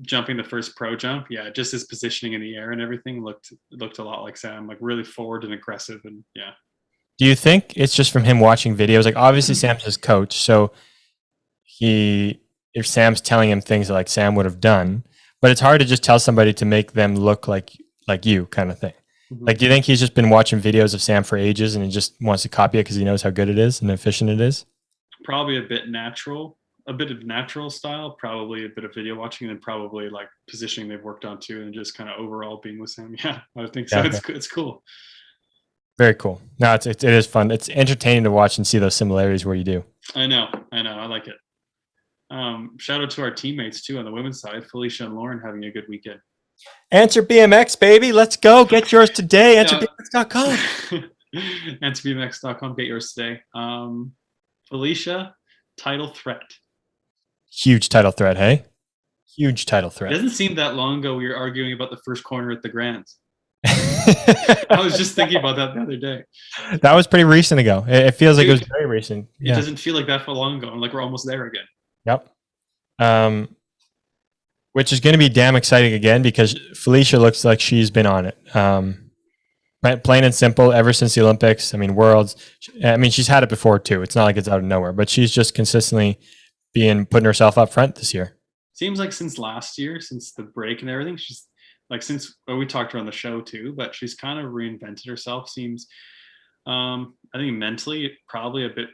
jumping the first pro jump. Yeah, just his positioning in the air and everything looked a lot like Sam, like really forward and aggressive, and yeah. Do you think it's just from him watching videos? Like obviously Sam's his coach, so if Sam's telling him things that like Sam would have done, but it's hard to just tell somebody to make them look like you kind of thing. Mhm. Like, do you think he's just been watching videos of Sam for ages and he just wants to copy it because he knows how good it is and efficient it is? Probably a bit of natural style, probably a bit of video watching, and then probably like positioning they've worked on too, and just kind of overall being with Sam. Yeah, I think so. Yeah. It's cool. Very cool. No, it is fun. It's entertaining to watch and see those similarities where you do. I know. I like it. Shout out to our teammates too on the women's side, Felicia and Lauren having a good weekend. Answer BMX, baby. Let's go. Get yours today. AnswerBMX.com. AnswerBMX.com. Get yours today. Felicia, title threat. Huge title threat, hey? Huge title It threat. doesn't seem that long ago we were arguing about the first corner at the Grands. I was just thinking about that the other day. That was pretty recent ago. It feels like it was very recent. It doesn't feel like that for long ago. And like we're almost there again. Yep. Which is going to be damn exciting again because Felicia looks like she's been on it. Plain and simple, ever since the Olympics. I mean, Worlds. I mean, she's had it before too. It's not like it's out of nowhere, but she's just consistently putting herself up front this year. Seems like since last year, since the break and everything, she's like we talked to her on the show too, but she's kind of reinvented herself. Seems, I think mentally probably a bit.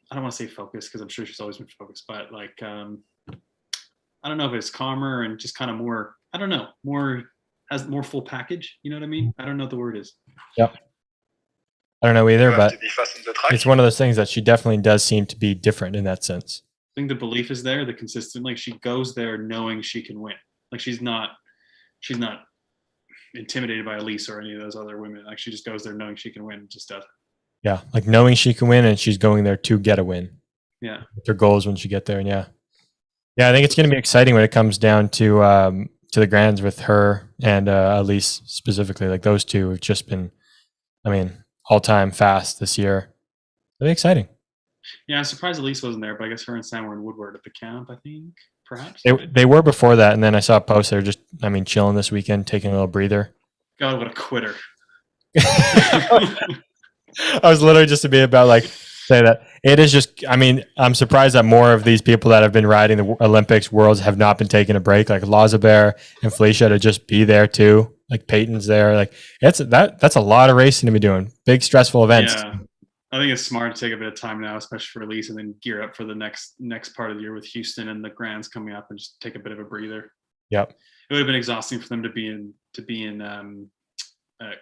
I don't want to say focused because I'm sure she's always been focused, but like I don't know if it's calmer and just kind of more. I don't know, has more full package. You know what I mean? I don't know what the word is. Yep. I don't know either, You have but to be fast on the track. it's one of those things that she definitely does seem to be different in that sense. I think the belief is there, the consistent. Like she goes there knowing she can win. Like she's not intimidated by Elise or any of those other women. Like she just goes there knowing she can win and just does it. Yeah, like knowing she can win and she's going there to get a win. Yeah. Her goals when she get there, and yeah, I think it's going to be exciting when it comes down to the Grands with her and Elise specifically. Like those two have just been, I mean, all time fast this year. Really exciting. Yeah, I'm surprised Elise wasn't there, but I guess her and Sam were in Woodward at the camp, I think, perhaps. They were before that, and then I saw a post. They're just, I mean, chilling this weekend, taking a little breather. God, what a quitter. I was literally just to be about like say that it is just. I mean, I'm surprised that more of these people that have been riding the Olympics, Worlds have not been taking a break. Like Lazaber and Felicia to just be there too. Like Peyton's there. Like that's a lot of racing to be doing. Big stressful events. Yeah. I think it's smart to take a bit of time now, especially for Elise, and then gear up for the next part of the year with Houston and the Grands coming up, and just take a bit of a breather. Yep. It would have been exhausting for them to be in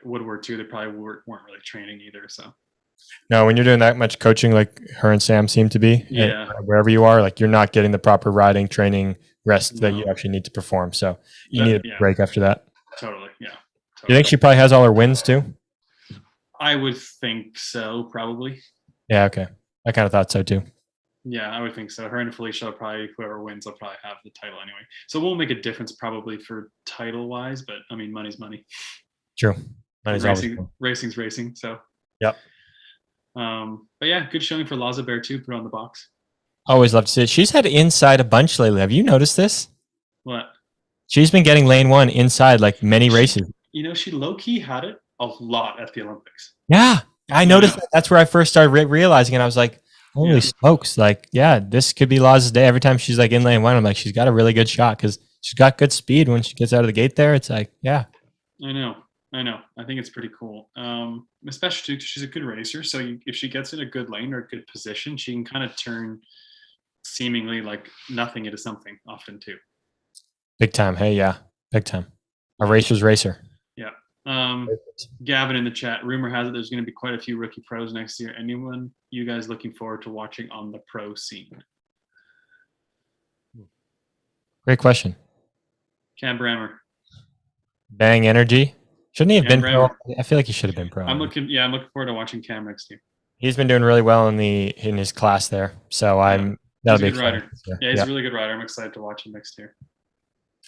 Woodward too. They probably weren't really training either. So No, when you're doing that much coaching, like her and Sam seem to be, Yeah. wherever you are, like you're not getting the proper riding, training, rest that you actually need to perform. So you need a break after that. Totally. Yeah. Do you think she probably has all her wins too? I would think so, probably. Yeah. Okay. I kind of thought so too. Yeah, I would think so. Her and Felicia will probably, whoever wins will probably have the title anyway. So it won't make a difference probably for title wise, but I mean, money's money. True. Money's always Racing, cool. racing's racing. So. Yep. But yeah, good showing for Laza Bear too. Put on the box. Always love to see it. She's had inside a bunch lately. Have you noticed this? What? She's been getting lane 1 inside like many races. You know, she low key had it a lot at the Olympics. Yeah, I noticed that. That's where I first started realizing it. I was like, holy smokes. Like, yeah, this could be Laza's day. Every time she's like in lane 1, I'm like, she's got a really good shot because she's got good speed when she gets out of the gate there. It's like, yeah. I know. I think it's pretty cool. Especially too, she's a good racer. So if she gets in a good lane or a good position, she can kind of turn seemingly like nothing into something often too. Big time. Hey, yeah, big time. A racer's racer. Yeah. Gavin in the chat, rumor has it there's going to be quite a few rookie pros next year. Anyone you guys looking forward to watching on the pro scene? Great question. Cam Brammer. Bang Energy. Shouldn't he have Cam been pro? Brammer. I feel like he should have been pro. I'm looking forward to watching Cam next year. He's been doing really well in his class there. So that'll be He's a good exciting. rider. Yeah, he's a really good rider. I'm excited to watch him next year.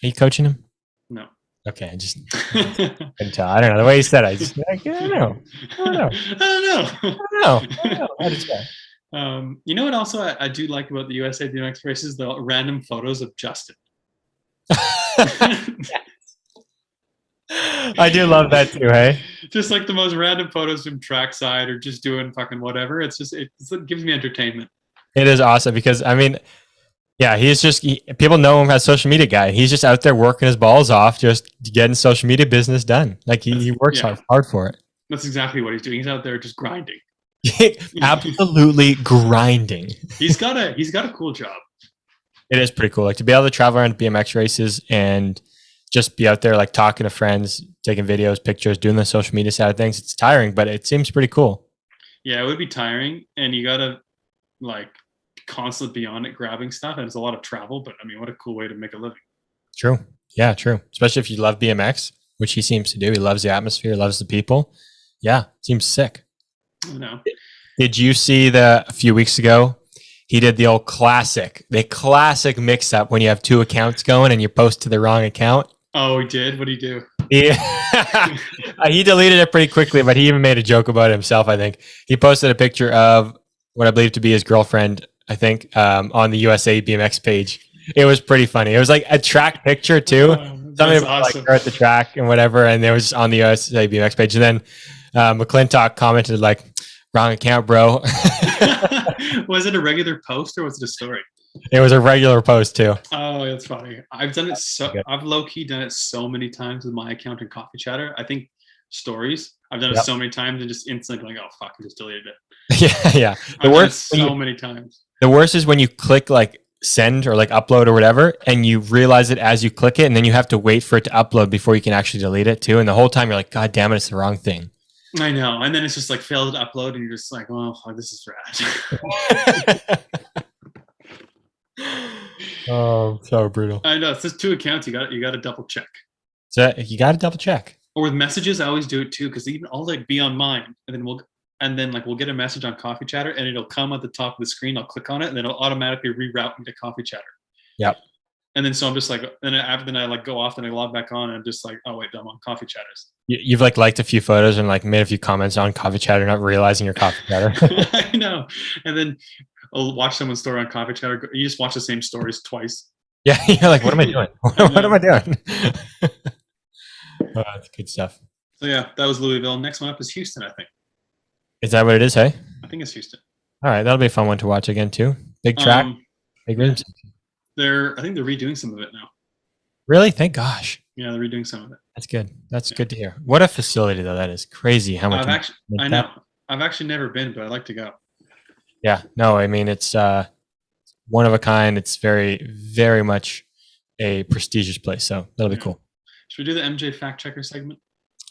Are you coaching him? No. Okay, I just couldn't tell. I don't know. The way he said it, I just like, I don't know. I don't know. How to say. You know what also I do like about the USA BMX races? The random photos of Justin. I do love that too, hey? Just like the most random photos from trackside or just doing fucking whatever. It gives me entertainment. It is awesome because, I mean, yeah, people know him as social media guy. He's just out there working his balls off, just getting social media business done. Like he works hard for it. That's exactly what he's doing. He's out there just grinding. Absolutely grinding. He's got a cool job. It is pretty cool. Like to be able to travel around BMX races and just be out there like talking to friends, taking videos, pictures, doing the social media side of things. It's tiring, but it seems pretty cool. Yeah, it would be tiring, and you gotta like constantly be on it grabbing stuff, and it's a lot of travel, but I mean, what a cool way to make a living. True. Yeah, true. Especially if you love BMX, which he seems to do. He loves the atmosphere, loves the people. Yeah, seems sick. I know. Did you see a few weeks ago, he did the classic mix up when you have two accounts going and you post to the wrong account? Oh, he did? What did he do? Yeah. He deleted it pretty quickly, but he even made a joke about it himself, I think. He posted a picture of what I believe to be his girlfriend, I think, on the USA BMX page. It was pretty funny. It was like a track picture too. Something about awesome. like her at the track and whatever, and it was on the USA BMX page. And then McClintock commented like, "Wrong account, bro." Was it a regular post or was it a story? It was a regular post too. Oh, that's funny. I've low key done it so many times with my account in Coffee Chatter. I think stories. I've done it so many times and just instantly like, oh fuck, I just deleted it. Yeah. The worst many times. The worst is when you click like send or like upload or whatever, and you realize it as you click it, and then you have to wait for it to upload before you can actually delete it too. And the whole time you're like, God damn it, it's the wrong thing. I know. And then it's just like failed to upload, and you're just like, oh, this is rad. Oh, so brutal. I know. It's just two accounts. You got to double check. So you got to double check. Or with messages, I always do it too, because even I'll like be on mine, and then we'll get a message on Coffee Chatter, and it'll come at the top of the screen. I'll click on it, and then it'll automatically reroute me to Coffee Chatter. Yep. And then so I'm just like, then I like go off and I log back on, and I'm just like, oh wait, I'm on Coffee Chatters. You've like liked a few photos and like made a few comments on Coffee Chatter, not realizing you're Coffee Chatter. I know. And then I'll watch someone's story on Coffee Chatter. You just watch the same stories twice. Yeah, you're like, what am I doing? What am I doing? Oh, that's good stuff. So yeah, that was Louisville. Next one up is Houston, I think. Is that what it is, hey? I think it's Houston. All right, that'll be a fun one to watch again too. Big track, big rhythms. I think they're redoing some of it now. Really? Thank gosh. Yeah, they're redoing some of it. That's good. That's good to hear. What a facility though. That is crazy how much. I know. I've actually never been, but I'd like to go. Yeah. No, I mean it's one of a kind. It's very, very much a prestigious place. So that'll be cool. Should we do the MJ fact checker segment?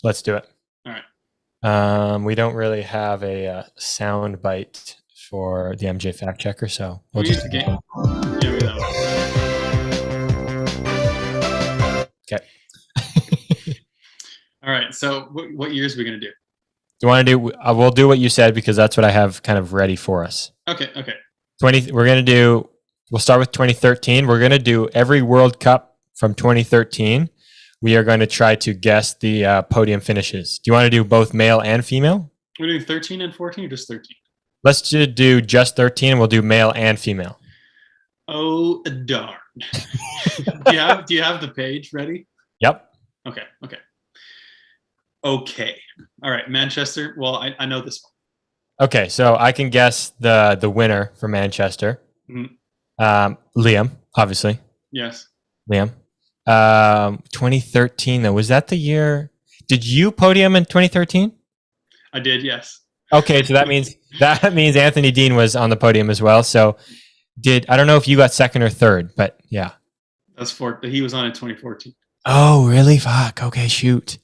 Let's do it. All right. We don't really have a sound bite for the MJ fact checker, so we'll use the game. Yeah, we know. Okay. All right. So what years are we going to do? Do you want to do? We'll do what you said because that's what I have kind of ready for us. Okay. We'll start with 2013. We're going to do every World Cup from 2013. We are going to try to guess the podium finishes. Do you want to do both male and female? We're doing 13 and 14 or just 13? Let's do just 13 and we'll do male and female. Oh, darn. Do you have the page ready? Yep. Okay. All right, Manchester. Well, I know this one. Okay, so I can guess the winner for Manchester. Mhm. Liam, obviously. Yes. Liam. 2013 though, was that the year? Did you podium in 2013? I did, yes. Okay, so that means Anthony Dean was on the podium as well. So I don't know if you got second or third, but yeah. He was on in 2014. Oh, really? Fuck. Okay, shoot.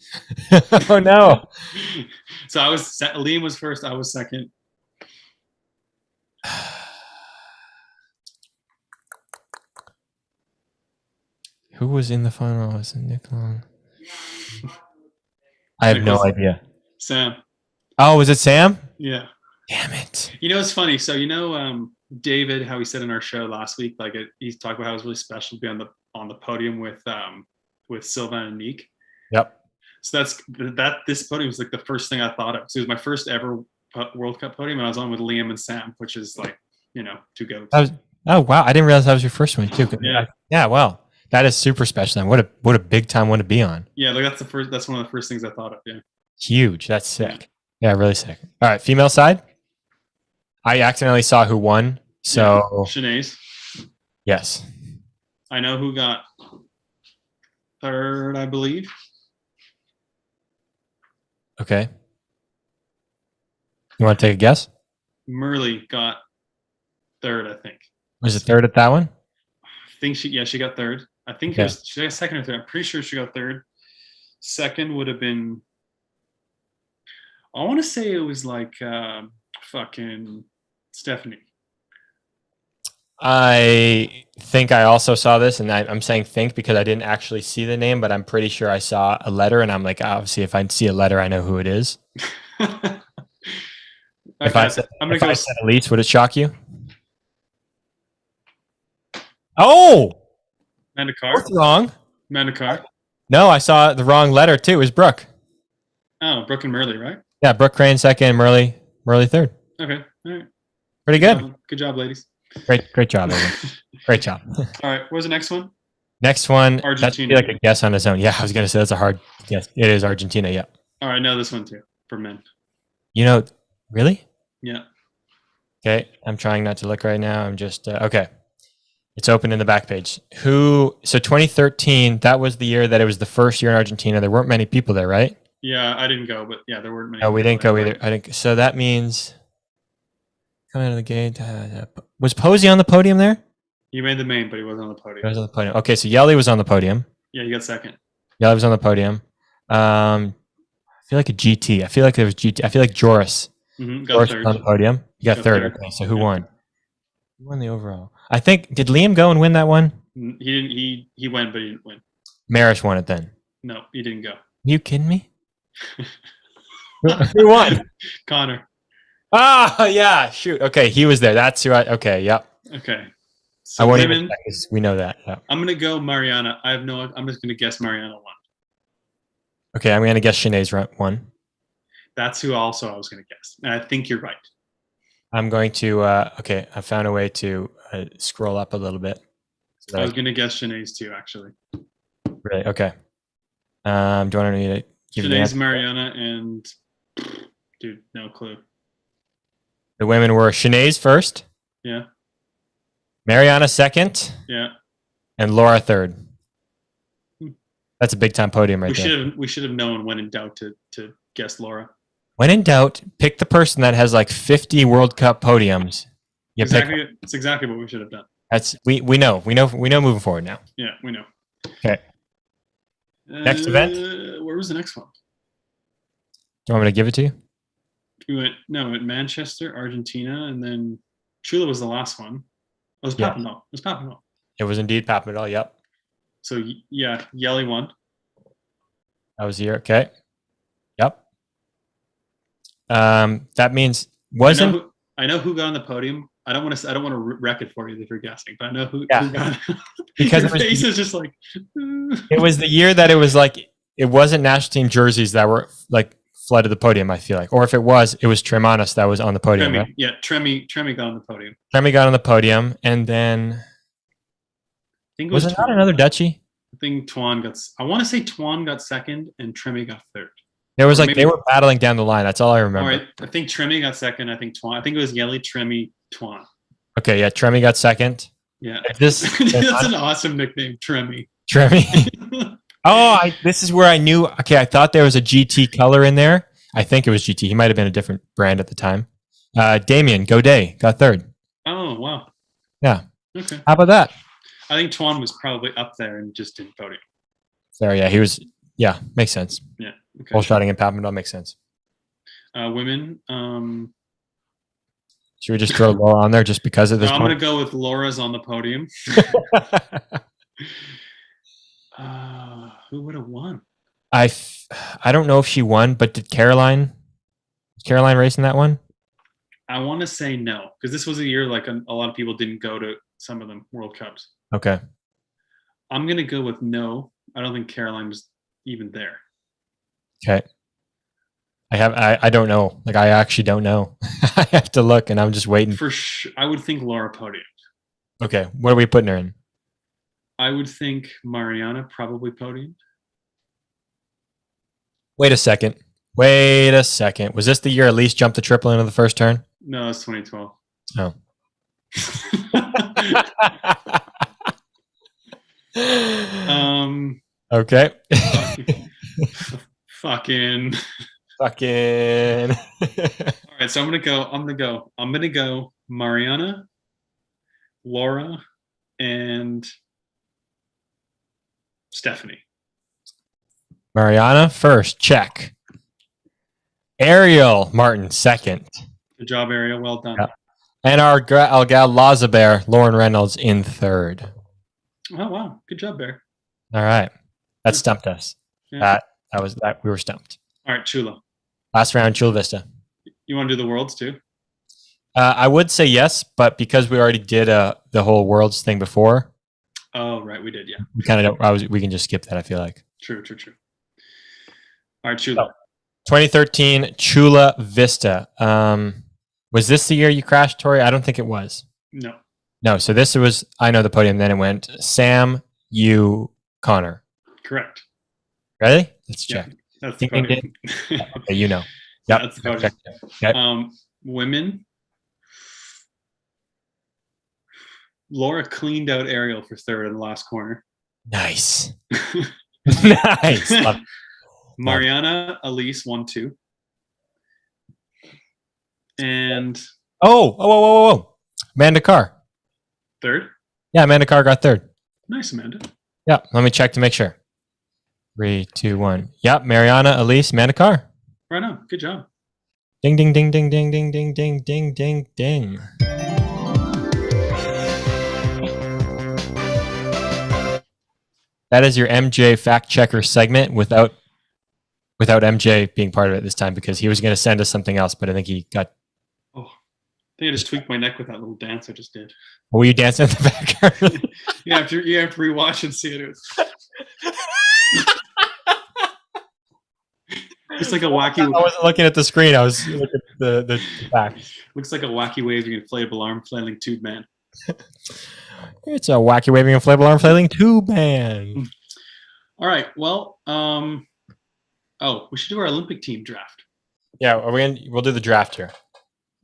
Oh no. So Liam was first, I was second. Who was in the final? Was it Nick Long? I have no idea. Sam. Oh, was it Sam? Yeah. Damn it. You know, it's funny. So David, how he said in our show last week, he talked about how it was really special to be on the podium with Sylvain and Nick. Yep. So this podium was like the first thing I thought of. So it was my first ever World Cup podium, and I was on with Liam and Sam, which is like, two goats. Oh wow, I didn't realize that was your first one too. Yeah. Yeah. Wow, that is super special. Then what a big time one to be on. Yeah, like that's one of the first things I thought of. Yeah. Huge. That's sick. Yeah, really sick. All right, female side. I accidentally saw who won. So Sinead. Yes. I know who got third, I believe. Okay. You want to take a guess? Murley got third, I think. Was it third at that one? I think she got third. I think she got second or third. I'm pretty sure she got third. Second would have been, I want to say it was like fucking Stephanie. I think I also saw this, and I'm saying think because I didn't actually see the name, but I'm pretty sure I saw a letter, and I'm like, obviously, if I see a letter, I know who it is. If I said Elise, would it shock you? Oh! Amanda Carr. What's wrong? Amanda Carr. No, I saw the wrong letter too. It was Brooke. Oh, Brooke and Murley, right? Yeah, Brooke Crane second, Murley third. Okay, all right. Pretty good. Good job, ladies. Great job, everyone. Great job. All right, what's the next one? Next one, Argentina. that's like a guess on his own. Yeah, I was gonna say that's a hard guess. It is Argentina. Yeah. All right, I know this one too for men. Really? Yeah. Okay, I'm trying not to look right now. I'm just okay. It's open in the back page. So 2013, that was the year that it was the first year in Argentina. There weren't many people there, right? Yeah, I didn't go, but yeah, there weren't many. No, we didn't go either. I think so. That means coming out of the gate. Was Posey on the podium there? He made the main, but he wasn't on the podium. He was on the podium. Okay, so Yelly was on the podium. Yeah, he got second. Yelly was on the podium. I feel like a GT. I feel like there was GT. I feel like Joris. Got Joris third. was on the podium. You got third. Okay, so who won? Who won the overall? I think, did Liam go and win that one? He didn't. He went, but he didn't win. Marish won it then. No, he didn't go. Are you kidding me? Who won? Connor. Ah, yeah. Shoot. Okay, he was there. That's who okay, yep. Okay. So I won't women, even check 'cause we know that. Yep. I'm gonna go Mariana. I'm just gonna guess Mariana won. Okay, I'm going to guess Sinead's won. That's who also I was gonna guess, and I think you're right. I'm going to, okay, I found a way to scroll up a little bit. So I was gonna guess Sinead's too, actually. Really? Okay. Do you want me to give you the Sinead's answer? Mariana and dude, no clue. The women were Sinead's first, Yeah, Mariana second, yeah. and Laura third. That's a big time podium right there. We should have known when in doubt to guess Laura. When in doubt, pick the person that has like 50 World Cup podiums. You pick. It's exactly what we should have done. That's we know moving forward now. Yeah, we know. Okay. Next event? Where was the next one? Do you want me to give it to you? We went Manchester, Argentina, and then Chula was the last one. It was Yeah. Papinol. It was Papinol. It was indeed Papinol. Yep. So yeah, Yelly won. That was the year. Okay. Yep. That means wasn't I know who got on the podium I don't want to wreck it for you if you're guessing, but I know who Yeah. got it. Because Your it was- face is just like. It was the year that it was like it wasn't national team jerseys that were like flooded the podium. I feel like, or if it was Tremonis that was on the podium. Tremi, Right? yeah, Tremi got on the podium. Tremi got on the podium, and then I think it was was it not Tuan. another Dutchie? I think Tuan got. I want to say Tuan got second and Tremi got third. There was like Maybe- they were battling down the line. That's all I All remember. right, I think Tremi got second. I think Tuan. I think it was Yelly, Tremi, Tuan. Okay, yeah, Tremi got second. Yeah, If this that's an awesome nickname, Tremi. Tremi. This is where I knew. Okay, I thought there was a GT color in there. I think it was GT. He might have been a different brand at the time. Damien Godet got third. Oh wow. Yeah. Okay. How about that? I think Tuan was probably up there and just didn't podium. There, yeah, he was. Yeah, makes sense. Yeah. Okay. Bullshotting and Papendal makes sense. Women. Should we just throw Laura on there just because of this I'm gonna point? go with Laura's on the podium. Who would have won? I don't know if she won, but did Caroline race in that one? I want to say no, because this was a year like a lot of people didn't go to some of them World Cups. Okay. I'm gonna go with no. I don't think Caroline was even there. Okay. I don't know. Like I actually don't know. I have to look and I'm just waiting. For sure, I would think Laura podiumed. Okay. What are we putting her in? I would think Mariana probably podiumed. Wait a second. Was this the year Elise jumped the triple into the first turn? No, it's 2012. Oh. Okay. Fucking. Fucking. All right, so I'm gonna go Mariana, Laura, and Stephanie. Mariana first. Check. Ariel Martin second. Good job, Ariel. Well done. Yep. And our gal Lazabear, Lauren Reynolds in third. Oh wow, good job, Bear. All right. That stumped us. Yeah. We were stumped. All right, Chula. Last round, Chula Vista. You want to do the worlds too? I would say yes, but because we already did the whole worlds thing before, Oh right, we did. Yeah, we kind of don't. We can just skip that. I feel like true. All right, Chula. 2013 Chula Vista. Was this the year you crashed, Tori? I don't think it was. No. No. So this was. I know the podium. Then it went Sam, you, Connor. Correct. Ready? Let's Yeah. check. That's the Ding, ding, podium. Okay, you know. Yep. That's the podium. Check. Okay. Women. Laura cleaned out Ariel for third in the last corner. Nice. Nice. Love it. Mariana, Elise, 1-2. And Whoa. Amanda Carr. third. Yeah, Amanda Carr got third. Nice, Amanda. Yeah, let me check to make sure. 3, 2, 1. Yep, Mariana, Elise, Amanda Carr. Right on. Good job. Ding, ding, ding, ding, ding, ding, ding, ding, ding, ding, ding. That is your MJ fact checker segment without MJ being part of it this time because he was going to send us something else, but I think he got. Oh, I think I just tweaked my neck with that little dance I just did. Were you dancing in the background? You have to rewatch and see it. It's like a wacky. I wasn't looking at the screen. I was looking at the back. Looks like a wacky wave inflatable arm flailing tube man. It's a wacky waving inflatable arm flailing tube man. All right. Well, we should do our Olympic team draft. Yeah, we'll do the draft here.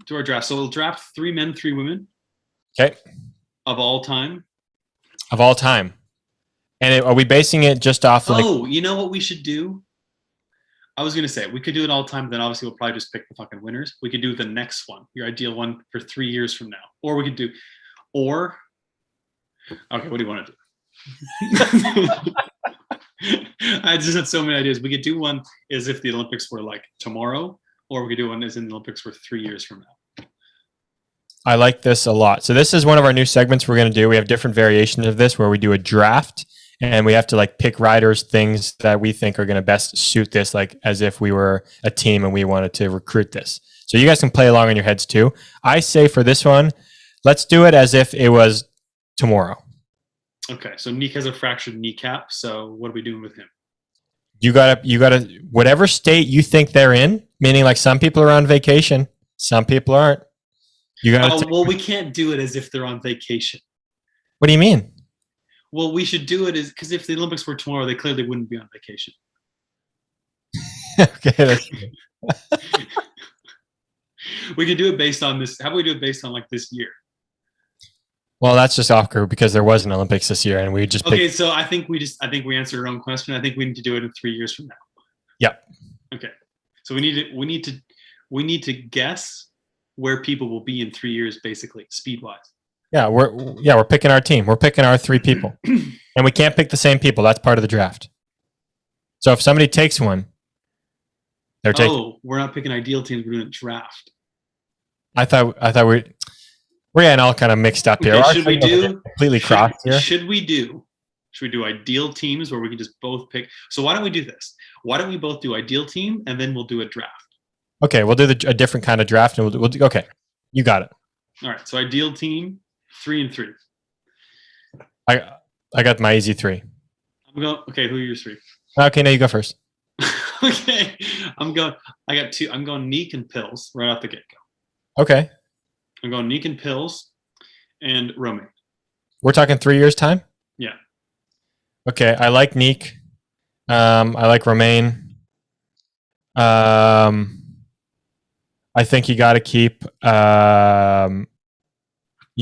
Do our draft. So we'll draft 3 men, 3 women Okay. of all time. Of all time. And are we basing it just off like Oh, you know what we should do? I was gonna say we could do it all time. Then obviously we'll probably just pick the fucking winners. We could do the next one, your ideal one for 3 years from now, or we could do, okay, what do you want to do? I just had so many ideas. We could do one as if the Olympics were like tomorrow, or we could do one as in the Olympics were 3 years from now. I like this a lot. So this is one of our new segments we're going to do. We have different variations of this where we do a draft and we have to like pick riders, things that we think are going to best suit this, like as if we were a team and we wanted to recruit this. So you guys can play along in your heads too. I say for this one, let's do it as if it was tomorrow. Okay, so Nick has a fractured kneecap. So what are we doing with him? You gotta, whatever state you think they're in, meaning like some people are on vacation, some people aren't. You gotta. Well, we can't do it as if they're on vacation. What do you mean? Well, we should do it as because if the Olympics were tomorrow, they clearly wouldn't be on vacation. Okay, that's We could do it based on this. How about we do it based on like this year? well, that's just awkward because there was an Olympics this year, and we just Okay, picked. so I think we answered our own question. I think we need to do it in 3 years from now. Yep. Okay. So we need to guess where people will be in 3 years, basically, speed wise. Yeah, we're picking our team. We're picking our 3 people, and we can't pick the same people. That's part of the draft. So if somebody takes one, they're taking. Oh, we're not picking ideal teams. We're doing a draft. I thought we're getting all kind of mixed up here. Okay, Our should we signals are do completely crossed here? Should we do ideal teams where we can just both pick? So why don't we do this? Why don't we both do ideal team and then we'll do a draft? Okay, we'll do a different kind of draft, and we'll do. Okay, you got it. All right. So ideal team, 3 and 3. I got my easy 3. I'm going. Okay, who are your 3? Okay, now you go first. Okay, I got 2. I'm going Neek and Pills right off the get go. Okay, I'm going Neek and Pills and Romain. we're talking 3 years time. Yeah. Okay, I like Neek. I like Romain. I think you got to keep. You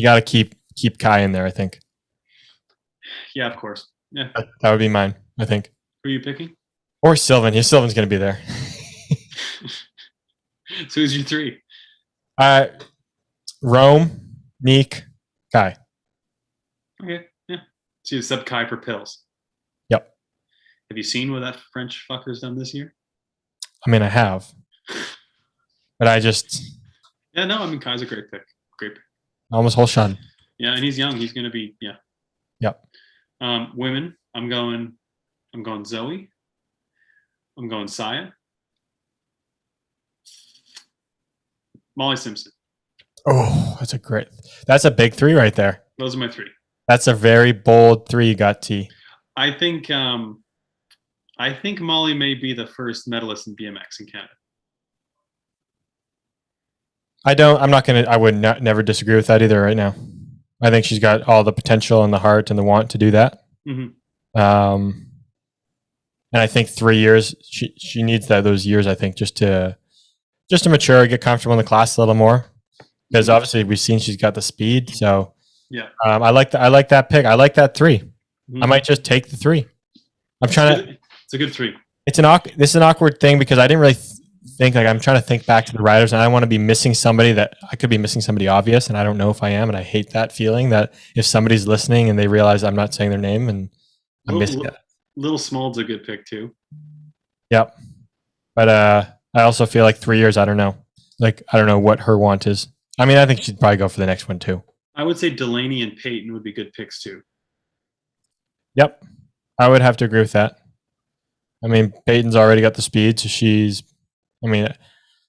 got to keep Kai in there. I think Yeah, of course. Yeah. that would be mine. I think, Who are you picking? or Sylvan. Yeah, Sylvan's going to be there. So who's your 3? Rome, Neek, Kai. Okay. Yeah. So you sub Kai for Pills. Yep. Have you seen what that French fucker's done this year? I mean, I have, but I just Yeah. No. I mean, Kai's a great pick. Great pick. almost whole shot. Yeah, and he's young. He's going to be. Yeah. Yep. Women. I'm going Zoe. I'm going Saya. Molly Simpson. Oh, that's a big 3 right there. Those are my 3. That's a very bold 3 you got, T. I think Molly may be the first medalist in BMX in Canada. I would never disagree with that either right now. I think she's got all the potential and the heart and the want to do that. Mm-hmm. And I think 3 years, she needs those years, I think, just to mature, get comfortable in the class a little more. Because obviously we've seen she's got the speed. So Yeah. I like that pick. I like that 3. Mm-hmm. I might just take the 3. I'm trying to. It's a good 3. This is an awkward thing because I didn't really think, like, I'm trying to think back to the riders, and I want to be missing somebody that I could be missing somebody obvious, and I don't know if I am, and I hate that feeling that if somebody's listening and they realize I'm not saying their name and I'm missing it. Little Smald's a good pick too. Yep. But I also feel like 3 years, I don't know. Like, I don't know what her want is. I mean, I think she'd probably go for the next one too. I would say Delaney and Peyton would be good picks too. Yep. I would have to agree with that. I mean, Peyton's already got the speed, so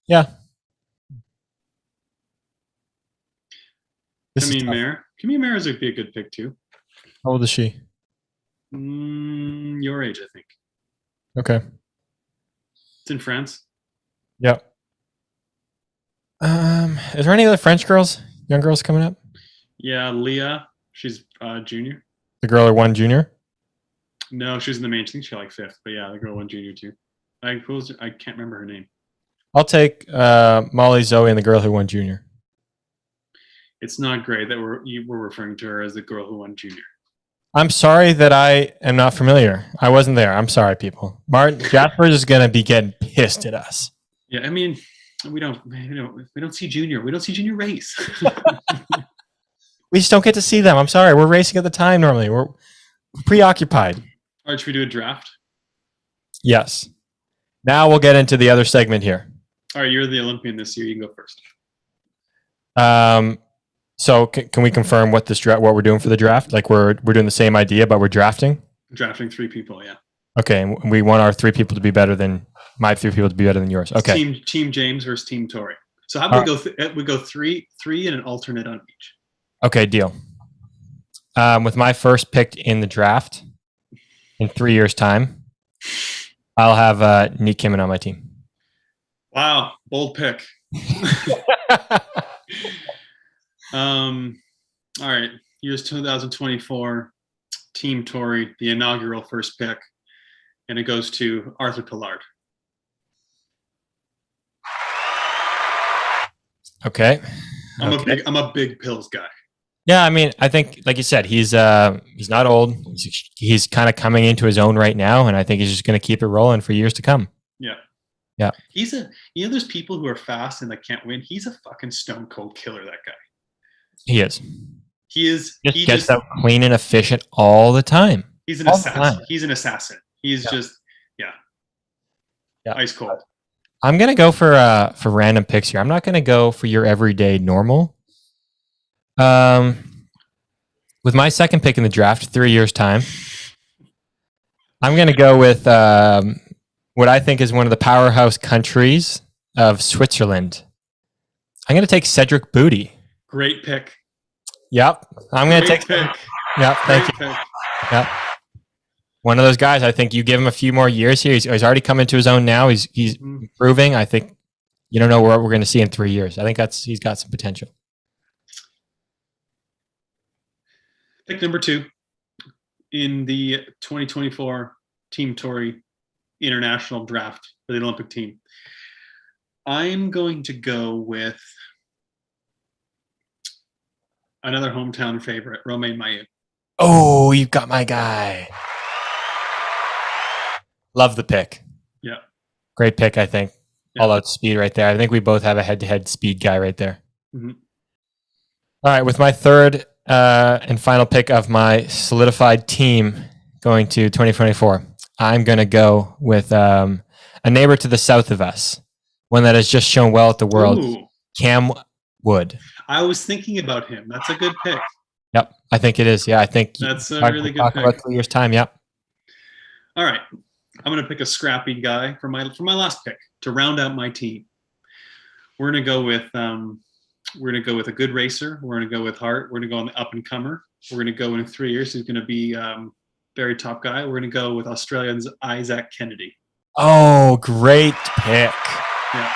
yeah. Camille Mayer would be a good pick too. How old is she? Your age, I think. Okay. It's in France. Yep. Is there any other French girls, young girls coming up? Yeah, Leah. She's junior. The girl who won junior? No, she's in the main. I think she's like 5th. But yeah, the girl won junior too. I can't remember her name. I'll take Molly, Zoe, and the girl who won junior. It's not great that we're referring to her as the girl who won junior. I'm sorry that I am not familiar. I wasn't there. I'm sorry, people. Martin Jaspers is going to be getting pissed at us. Yeah, I mean, we don't see junior. We don't see junior race. We just don't get to see them. I'm sorry. We're racing at the time normally. We're preoccupied. All right, should we do a draft? Yes. Now we'll get into the other segment here. All right, you're the Olympian this year. You can go first. So can we confirm what we're doing for the draft? Like we're doing the same idea, but we're drafting? Drafting 3 people, yeah. Okay, and we want our 3 people to be better than my 3 people to be better than yours. Okay. Team James versus Team Tori. So how about we go 3 and an alternate on each? Okay, deal. With my first pick in the draft in 3 years' time, I'll have Nick Kimmon on my team. Wow, bold pick. All right, here's 2024 Team Tory, the inaugural first pick, and it goes to Arthur Pillard. Okay. I'm a big Pills guy. Yeah, I mean, I think, like you said, he's not old. He's kind of coming into his own right now, and I think he's just going to keep it rolling for years to come. Yeah. Yeah. There's people who are fast and that can't win. He's a fucking stone cold killer, that guy. He is. He is. He gets out clean and efficient all the time. He's an assassin. He's an assassin. He's just, ice cold. I'm going to go for random picks here. I'm not going to go for your everyday normal. With my second pick in the draft, 3 years' time, I'm going to go with what I think is one of the powerhouse countries of Switzerland. I'm going to take Cedric Booty. Great pick. Yep. I'm going to take pick. Yep. Thank you. Pick. Yep. One of those guys. I think you give him a few more years here. He's already come into his own now. He's improving. I think you don't know what we're going to see in 3 years. I think he's got some potential. Pick number 2 in the 2024 Team Tory International Draft for the Olympic team. I'm going to go with another hometown favorite, Romain Mailloux. Oh, you've got my guy. Love the pick. Yeah. Great pick, I think. Yeah. All out speed right there. I think we both have a head-to-head speed guy right there. Mm-hmm. All right, with my third and final pick of my solidified team going to 2024, I'm going to go with a neighbor to the south of us, one that has just shown well at the World, Cam Wood. I was thinking about him. That's a good pick. Yep, I think it is. Yeah, I think that's a really good pick. About 3 years' time, yep. All right, I'm going to pick a scrappy guy for my last pick to round out my team. We're going to go with a good racer. We're going to go with heart. We're going to go on the up and comer. We're going to go in 3 years. He's going to be very top guy. We're going to go with Australians Isaac Kennedy. Oh, great pick. Yeah,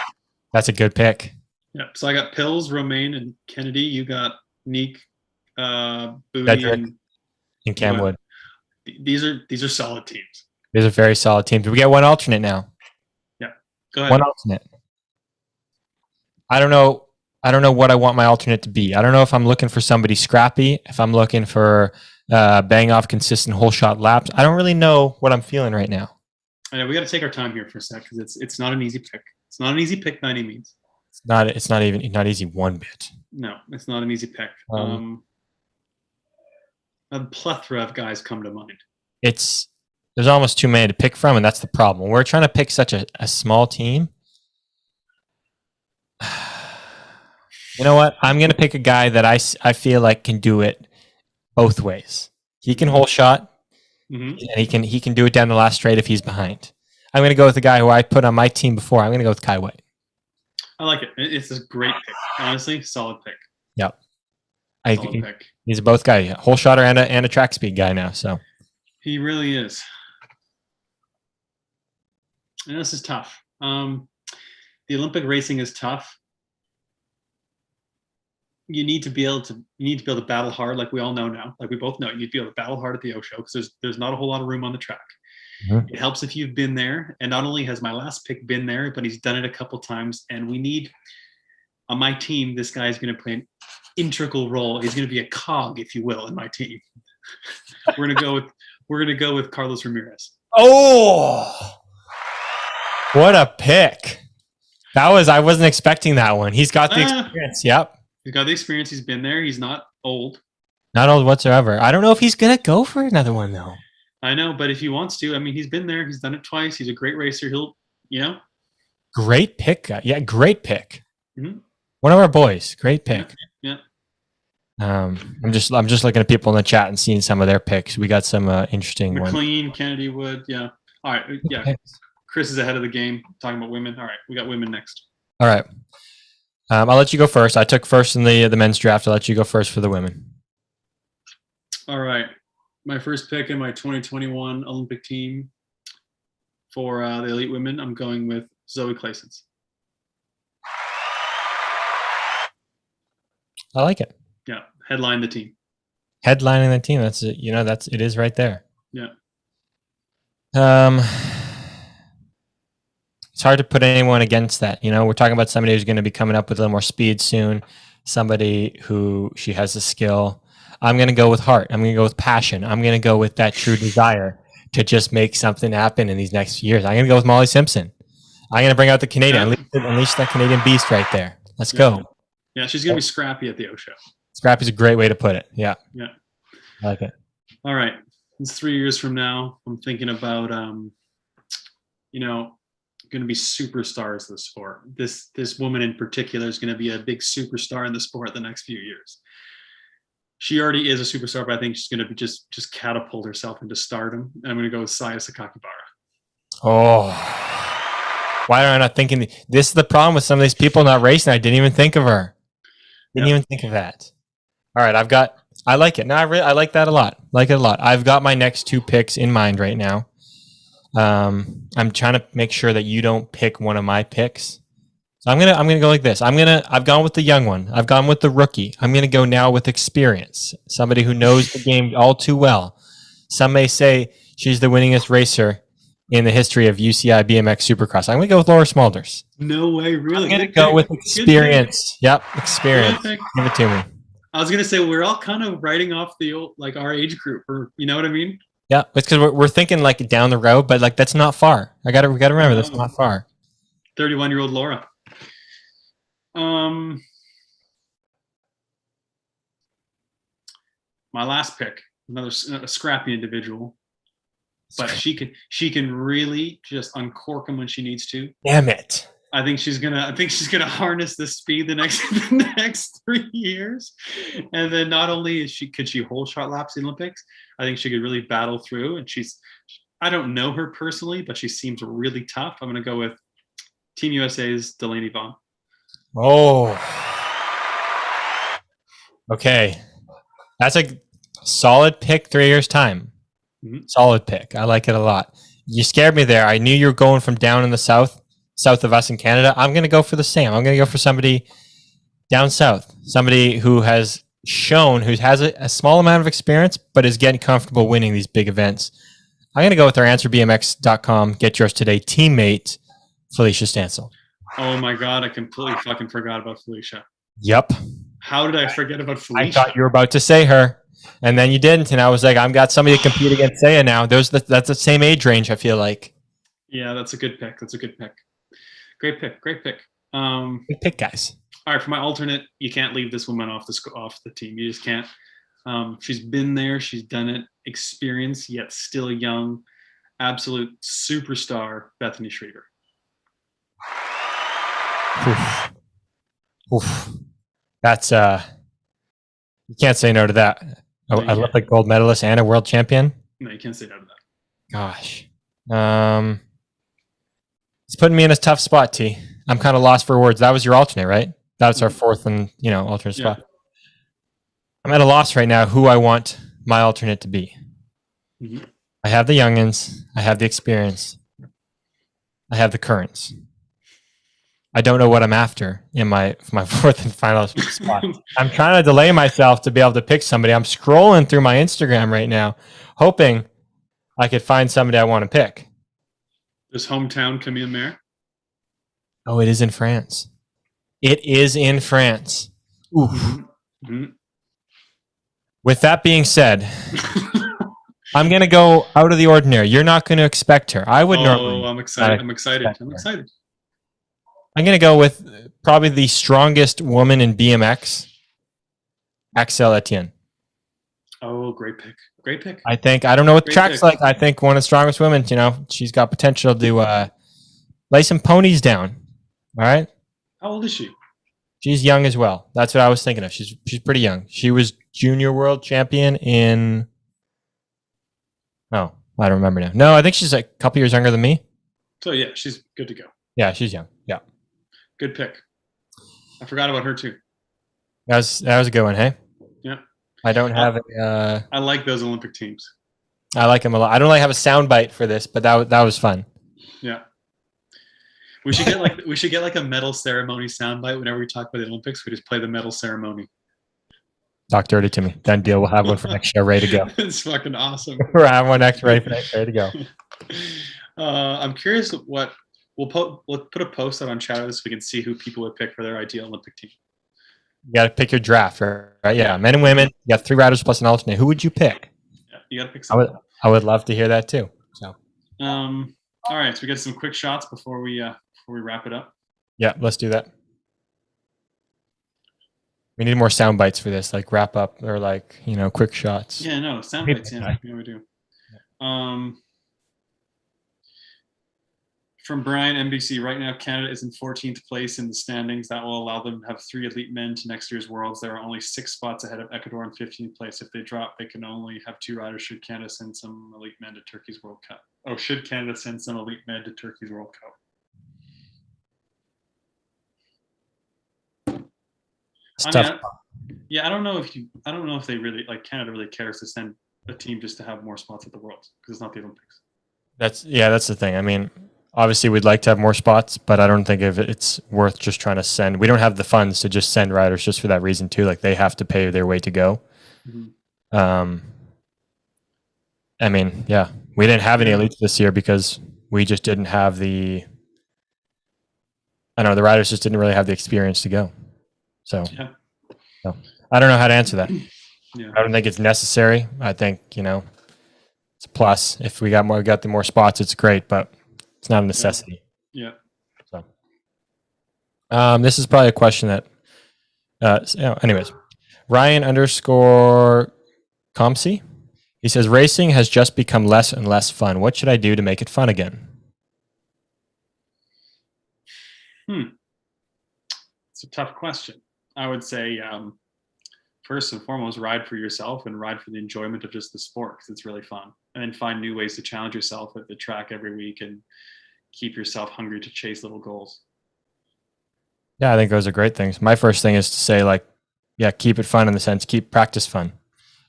that's a good pick. Yeah. So I got Pills, Romain, and Kennedy. You got Neek, Booty, Cedric, and Cam Wood. These are solid teams. These are very solid teams. We get one alternate now. Yeah. Go ahead. One alternate. I don't know what I want my alternate to be. I don't know if I'm looking for somebody scrappy, if I'm looking for bang off consistent whole shot laps. I don't really know what I'm feeling right now. I know we got to take our time here for a sec because it's not an easy pick. It's not an easy pick by any means. It's not easy one bit. No, it's not an easy pick. A plethora of guys come to mind. There's almost too many to pick from, and that's the problem. We're trying to pick such a small team. You know what? I'm going to pick a guy that I feel like can do it both ways. He can whole shot, and he can do it down the last straight if he's behind. I'm going to go with the guy who I put on my team before. I'm going to go with Kai White. I like it. It's a great pick. Honestly, solid pick. Yep. Solid pick. He's a both guy, a whole shotter and a track speed guy now. So he really is. And this is tough. The Olympic racing is tough. You need to be able to battle hard, like we all know now. Like we both know, you need to be able to battle hard at the O show because there's not a whole lot of room on the track. Mm-hmm. It helps if you've been there, and not only has my last pick been there, but he's done it a couple times. And we need on my team, this guy is going to play an integral role. He's going to be a cog, if you will, in my team. We're going to go with Carlos Ramirez. Oh, what a pick! I wasn't expecting that one. He's got the experience. Yep. He's got the experience. He's been there. He's not old. Not old whatsoever. I don't know if he's going to go for another one, though. I know, but if he wants to, I mean, he's been there. He's done it twice. He's a great racer. Great pick. Yeah, great pick. Mm-hmm. One of our boys. Great pick. Yeah. I'm just looking at people in the chat and seeing some of their picks. We got some interesting ones. McLean, Kennedy, Wood. Yeah. All right. Yeah. Chris is ahead of the game talking about women. All right. We got women next. All right. I'll let you go first. I took first in the men's draft. I'll let you go first for the women. All right. My first pick in my 2021 Olympic team for the elite women, I'm going with Zoe Claessens. I like it. Yeah, headline the team. Headlining the team. That's it. It is right there. Yeah. It's hard to put anyone against that. We're talking about somebody who's going to be coming up with a little more speed soon. Somebody who she has the skill. I'm going to go with heart. I'm going to go with passion. I'm going to go with that true desire to just make something happen in these next years. I'm going to go with Molly Simpson. I'm going to bring out the Canadian, unleash that Canadian beast right there. Let's go. Yeah, she's going to be scrappy at the O show. Scrappy is a great way to put it. Yeah. Yeah. I like it. All right. It's 3 years from now. I'm thinking about, going to be superstars in the sport. This woman in particular is going to be a big superstar in the sport the next few years. She already is a superstar, but I think she's going to be just catapult herself into stardom. I'm going to go with Saya Sakakibara. Oh, why am I not thinking? This is the problem with some of these people not racing. I didn't even think of her. Didn't even think of that. All right, I like it. No, I like that a lot. Like it a lot. I've got my next 2 picks in mind right now. I'm trying to make sure that you don't pick one of my picks. So I'm gonna go like this. I've gone with the young one. I've gone with the rookie. I'm gonna go now with experience. Somebody who knows the game all too well. Some may say she's the winningest racer in the history of UCI BMX Supercross. I'm gonna go with Laura Smulders. No way, really? I'm gonna go with experience. Yep, experience. Give it to me. I was gonna say we're all kind of writing off the old, like our age group, or you know what I mean? Yeah, it's because we're thinking like down the road, but like that's not far. We got to remember that's not far. 31-year-old Laura. My last pick, a scrappy individual, but she can really just uncork him when she needs to. Damn it! I think she's gonna harness the speed the next 3 years, and then not only could she hold shot laps in the Olympics, I think she could really battle through. And I don't know her personally, but she seems really tough. I'm gonna go with Team USA's Delaney Vaughn. Oh, okay, that's a solid pick. 3 years time, solid pick. I like it a lot. You scared me there. I knew you were going from down in the south of us in Canada. I'm going to go for the same. I'm going to go for somebody down south, somebody who has a small amount of experience, but is getting comfortable winning these big events. I'm going to go with our AnswerBMX.com Get Yours Today teammate, Felicia Stansel. Oh my God, I completely fucking forgot about Felicia. Yep. How did I forget about Felicia? I thought you were about to say her, and then you didn't, and I was like, I've got somebody to compete against Saya now. That's the same age range, I feel like. Yeah, that's a good pick. Great pick. Good pick, guys. All right, for my alternate, you can't leave this woman off the team. You just can't. She's been there. She's done it. Experienced, yet still young. Absolute superstar, Bethany Schreiber. Oof. That's you can't say no to that. I love the gold medalist and a world champion. No, you can't say no to that. Gosh. It's putting me in a tough spot, T. I'm kind of lost for words. That was your alternate, right? That's our fourth and alternate spot. I'm at a loss right now who I want my alternate to be. Mm-hmm. I have the youngins. I have the experience. I have the currents. I don't know what I'm after in my fourth and final spot. I'm trying to delay myself to be able to pick somebody. I'm scrolling through my Instagram right now, hoping I could find somebody I want to pick. Does hometown Camille Maire? Oh, it is in France. It is in France. Oof. Mm-hmm. With that being said, I'm going to go out of the ordinary. You're not going to expect her. I would normally. Oh, I'm excited. I'm excited. I'm going to go with probably the strongest woman in BMX, Axel Etienne. Oh, great pick. I don't know what the track's pick. like. I think one of the strongest women, she's got potential to lay some ponies down. All right. How old is she? She's young as well. That's what I was thinking of. She's pretty young. She was junior world champion in. Oh, I don't remember now. No, I think she's a couple years younger than me. So yeah, she's good to go. Yeah, she's young. Yeah. Good pick. I forgot about her too. That was a good one. Hey. Yeah. I don't have I like those Olympic teams. I like him a lot. I don't really have a sound bite for this, but that was fun. Yeah. We should get like a medal ceremony soundbite whenever we talk about the Olympics. We just play the medal ceremony. Talk dirty to me. Done deal. We'll have one for next show. Ready to go. It's fucking awesome. We'll have one next ready to go. I'm curious what we'll put a post out on Chatter so we can see who people would pick for their ideal Olympic team. You got to pick your draft, right? Yeah, men and women. You got 3 riders plus an alternate. Who would you pick? Yeah, you got to pick someone. I would love to hear that too. So, all right, so we got some quick shots before we wrap it up. Yeah, let's do that. We need more sound bites for this, like wrap up or like, quick shots. Yeah, no, sound bites. Yeah, we do. From Brian NBC, right now Canada is in 14th place in the standings. That will allow them to have 3 elite men to next year's Worlds. There are only 6 spots ahead of Ecuador in 15th place. If they drop, they can only have 2 riders should Canada send some elite men to Turkey's World Cup. Oh, should Canada send some elite men to Turkey's World Cup? I don't know if they really Canada really cares to send a team just to have more spots at the Worlds because it's not the Olympics. That's the thing. I mean, obviously we'd like to have more spots, but I don't think it's worth just trying to send. We don't have the funds to just send riders just for that reason too. Like they have to pay their way to go. Mm-hmm. I mean, yeah, we didn't have any elites this year because we just didn't have the riders just didn't really have the experience to go. So, so I don't know how to answer that. Yeah. I don't think it's necessary. I think, it's a plus. If we got the more spots, it's great, but it's not a necessity. Yeah. So, this is probably a question that, anyways, Ryan _Compsy. He says, racing has just become less and less fun. What should I do to make it fun again? It's a tough question. I would say, first and foremost, ride for yourself and ride for the enjoyment of just the sport because it's really fun. And then find new ways to challenge yourself at the track every week and keep yourself hungry to chase little goals. Yeah, I think those are great things. My first thing is to say, keep it fun in the sense, keep practice fun.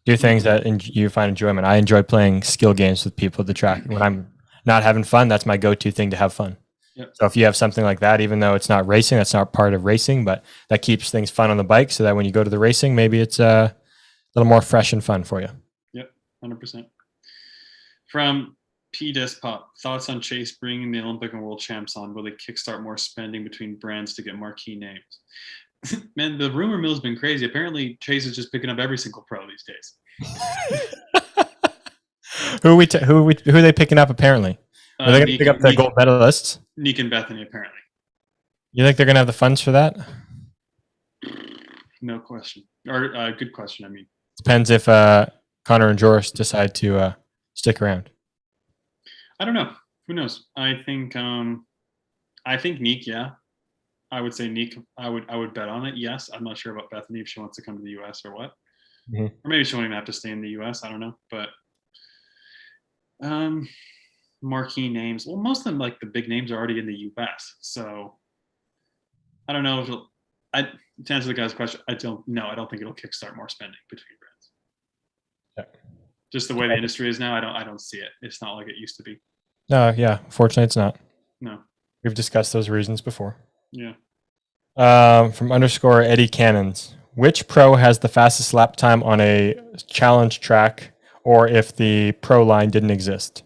Do things that you find enjoyment. I enjoy playing skill games with people at the track. When I'm not having fun, that's my go-to thing to have fun. Yep. So if you have something like that, even though it's not racing, that's not part of racing, but that keeps things fun on the bike so that when you go to the racing, maybe it's a little more fresh and fun for you. Yep, 100%. From P. Despot, thoughts on Chase bringing the Olympic and World Champs on? Will they kickstart more spending between brands to get marquee names? Man, the rumor mill's been crazy. Apparently, Chase is just picking up every single pro these days. Who are they picking up apparently? Are they going to pick up the gold medalists? Nick and Bethany, apparently. You think they're going to have the funds for that? No question. Or good question, I mean. Depends if Connor and Joris decide to stick around. I don't know. Who knows? I think Nick, yeah. I would say Nick, I would bet on it, yes. I'm not sure about Bethany if she wants to come to the US or what. Mm-hmm. Or maybe she won't even have to stay in the US. I don't know. But marquee names. Well, most of them, the big names, are already in the US. So I don't know if to answer the guy's question, I don't think it'll kickstart more spending between brands. Yeah. Just the way the industry is now, I don't see it. It's not like it used to be. No, yeah. Fortunately, it's not. No. We've discussed those reasons before. Yeah. From _ Eddie Cannons. Which pro has the fastest lap time on a challenge track, or if the pro line didn't exist?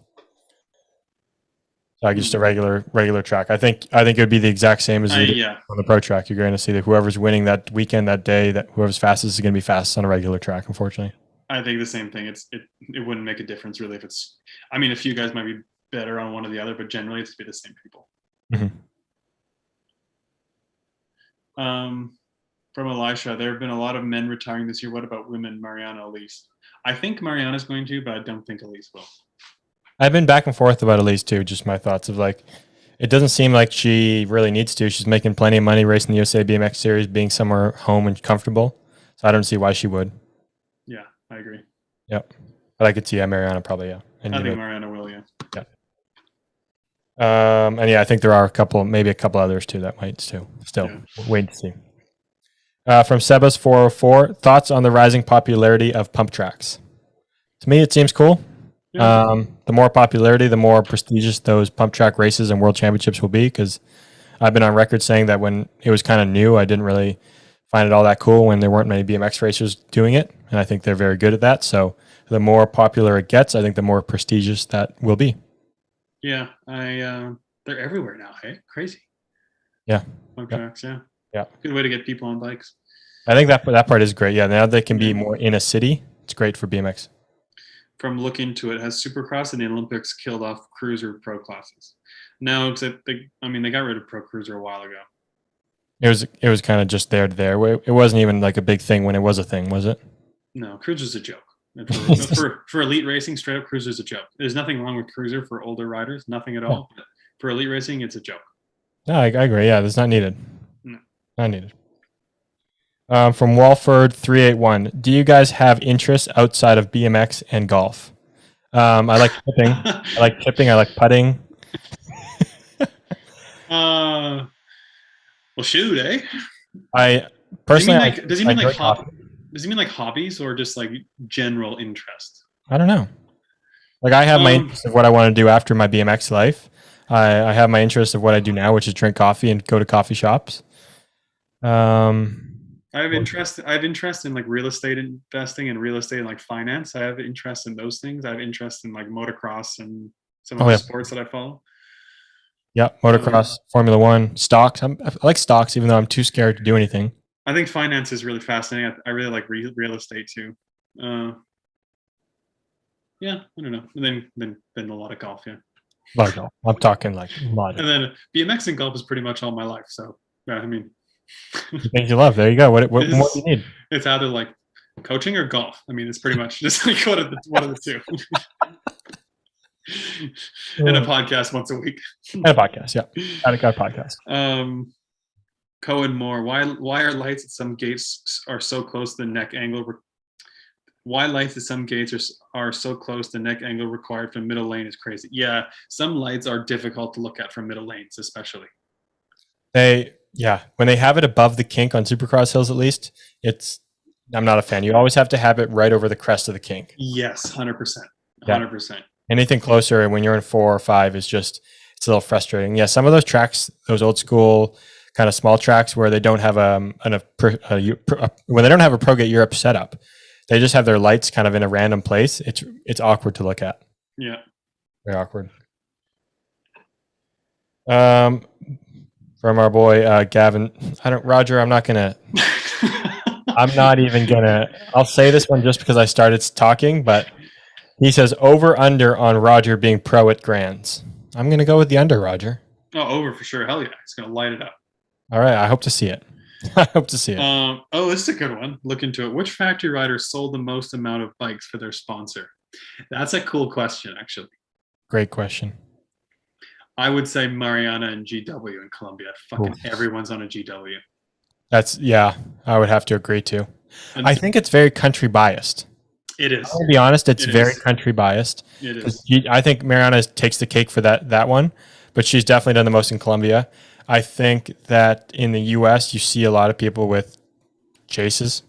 Like just a regular track. I think it would be the exact same as on the pro track. You're going to see that whoever's winning that weekend, that day, that whoever's fastest is going to be fastest on a regular track, unfortunately. I think the same thing. It wouldn't make a difference really if it's. I mean, a few guys might be better on one or the other, but generally it's be the same people. Mm-hmm. From Elisha, there have been a lot of men retiring this year. What about women, Mariana, Elise? I think Mariana's going to, but I don't think Elise will. I've been back and forth about Elise too. Just my thoughts of it doesn't seem like she really needs to. She's making plenty of money racing the USA BMX series, being somewhere home and comfortable. So I don't see why she would. Yeah, I agree. Yep. But I could see Mariana probably, yeah. And I think Mariana will, yeah. Yeah. And yeah, I think there are maybe a couple others too that might still wait to see. From Sebas 404, thoughts on the rising popularity of pump tracks? To me, it seems cool. Yeah. The more popularity, the more prestigious those pump track races and world championships will be. Because I've been on record saying that when it was kind of new, I didn't really find it all that cool when there weren't many BMX racers doing it, and I think they're very good at that. So the more popular it gets, I think the more prestigious that will be. Yeah, they're everywhere now. Hey, crazy. Yeah. Pump Yeah. tracks. Yeah. Yeah. Good way to get people on bikes. I think that part is great. Yeah, now they can be more in a city. It's great for BMX. From look into it, has Supercross and the Olympics killed off cruiser pro classes? No, except they got rid of pro cruiser a while ago. It was kind of just there to there. It wasn't even like a big thing when it was a thing, was it? No, cruiser's a joke. And for elite racing, straight up cruiser's a joke. There's nothing wrong with cruiser for older riders, nothing at all. But for elite racing, it's a joke. No, I agree. Yeah, that's not needed. No. Not needed. From Walford 381, do you guys have interests outside of BMX and golf? I like tipping. I like putting. Well, shoot, eh? I personally, does he mean like coffee. does he mean like hobbies or just like general interest? I don't know. Like I have my interest of what I want to do after my BMX life. I have my interest of what I do now, which is drink coffee and go to coffee shops. I have interest in like real estate investing and real estate and like finance. I have interest in those things. I have interest in like motocross and some of the sports that I follow. Yeah, motocross, Formula One, stocks. I like stocks, even though I'm too scared to do anything. I think finance is really fascinating. I really like real estate too. Yeah, I don't know. And then a lot of golf. Yeah, A lot of golf. I'm talking like a lot. And then BMX and golf is pretty much all my life. So yeah, I mean, things you love. There you go. What more do you need? It's either like coaching or golf. I mean, it's pretty much just like one of the two. And a podcast once a week. And a podcast, yeah. Got a podcast. Cohen Moore, why are lights at some gates are so close to the neck angle? Why lights at some gates are so close to the neck angle required from middle lane is crazy. Yeah, some lights are difficult to look at from middle lanes, especially. When they have it above the kink on Supercross hills, at least, I'm not a fan. You always have to have it right over the crest of the kink. Yes, 100%. 100%. Anything closer, and when you're in 4 or 5, it's a little frustrating. Yeah, some of those tracks, those old school kind of small tracks where they don't have when they don't have a ProGate Europe setup, they just have their lights kind of in a random place. It's awkward to look at. Yeah, very awkward. From our boy Gavin, Roger. I'm not even gonna. I'll say this one just because I started talking, but. He says over under on Roger being pro at Grands. I'm going to go with the under, Roger. Oh, over for sure. Hell yeah. It's going to light it up. All right. I hope to see it. This is a good one. Look into it. Which factory rider sold the most amount of bikes for their sponsor? That's a cool question, actually. Great question. I would say Mariana and GW in Colombia. Everyone's on a GW. I would have to agree too. I think it's very country biased. It is. To be honest, it's very country biased. It is. I think Mariana takes the cake for that one, but she's definitely done the most in Colombia. I think that in the U.S. you see a lot of people with chases.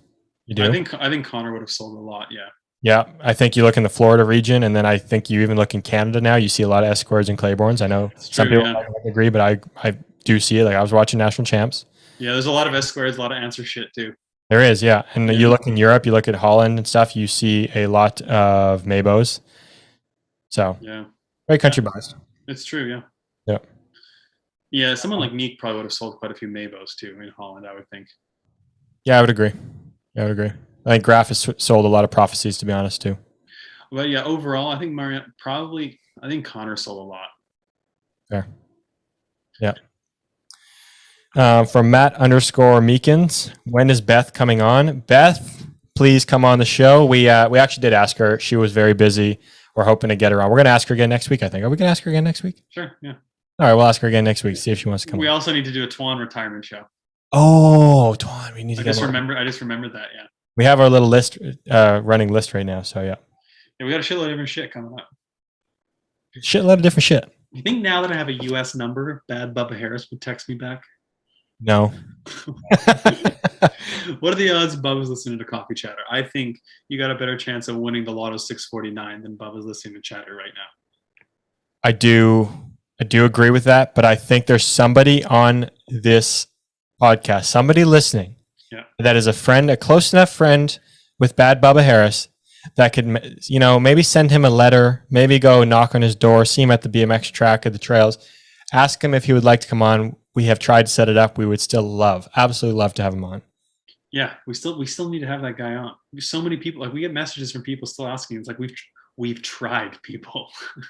You do. I think Connor would have sold a lot. Yeah. Yeah, I think you look in the Florida region, and then I think you even look in Canada now. You see a lot of Escorts and Claibornes. I know some people might not agree, but I do see it. Like I was watching National Champs. Yeah, there's a lot of Escorts, a lot of answer shit too. There is, yeah. And you look in Europe, you look at Holland and stuff, you see a lot of Maybos. So, very country biased. It's true, yeah. Yeah. Yeah, someone like Neek probably would have sold quite a few Maybos too in Holland, I would think. Yeah, I would agree. I think Graf has sold a lot of Prophecies, to be honest, too. But yeah, overall, I think I think Connor sold a lot. Fair. Yeah. From Matt _Meekins, when is Beth coming on? Beth, please come on the show. We actually did ask her. She was very busy. We're hoping to get her on. We're going to ask her again next week, I think. Are we going to ask her again next week? Sure, yeah. All right, we'll ask her again next week, see if she wants to come on. We also need to do a Twan retirement show. Oh, Twan, we need to I just remembered that, yeah. We have our little list, running list right now, so yeah. Yeah, we got a shitload of different shit coming up. Shitload of different shit. You think now that I have a U.S. number, Bad Bubba Harris would text me back? No. What are the odds Bubba's listening to Coffee Chatter? I think you got a better chance of winning the Lotto 649 than Bubba's listening to Chatter right now. I do agree with that, but I think there's somebody on this podcast, somebody listening, that is a friend, a close enough friend with Bad Bubba Harris that could, maybe send him a letter, maybe go knock on his door, see him at the BMX track at the trails, ask him if he would like to come on. We have tried to set it up. We would still absolutely love to have him on. Yeah, we still need to have that guy on. So many people, like we get messages from people still asking. It's like we've tried, people.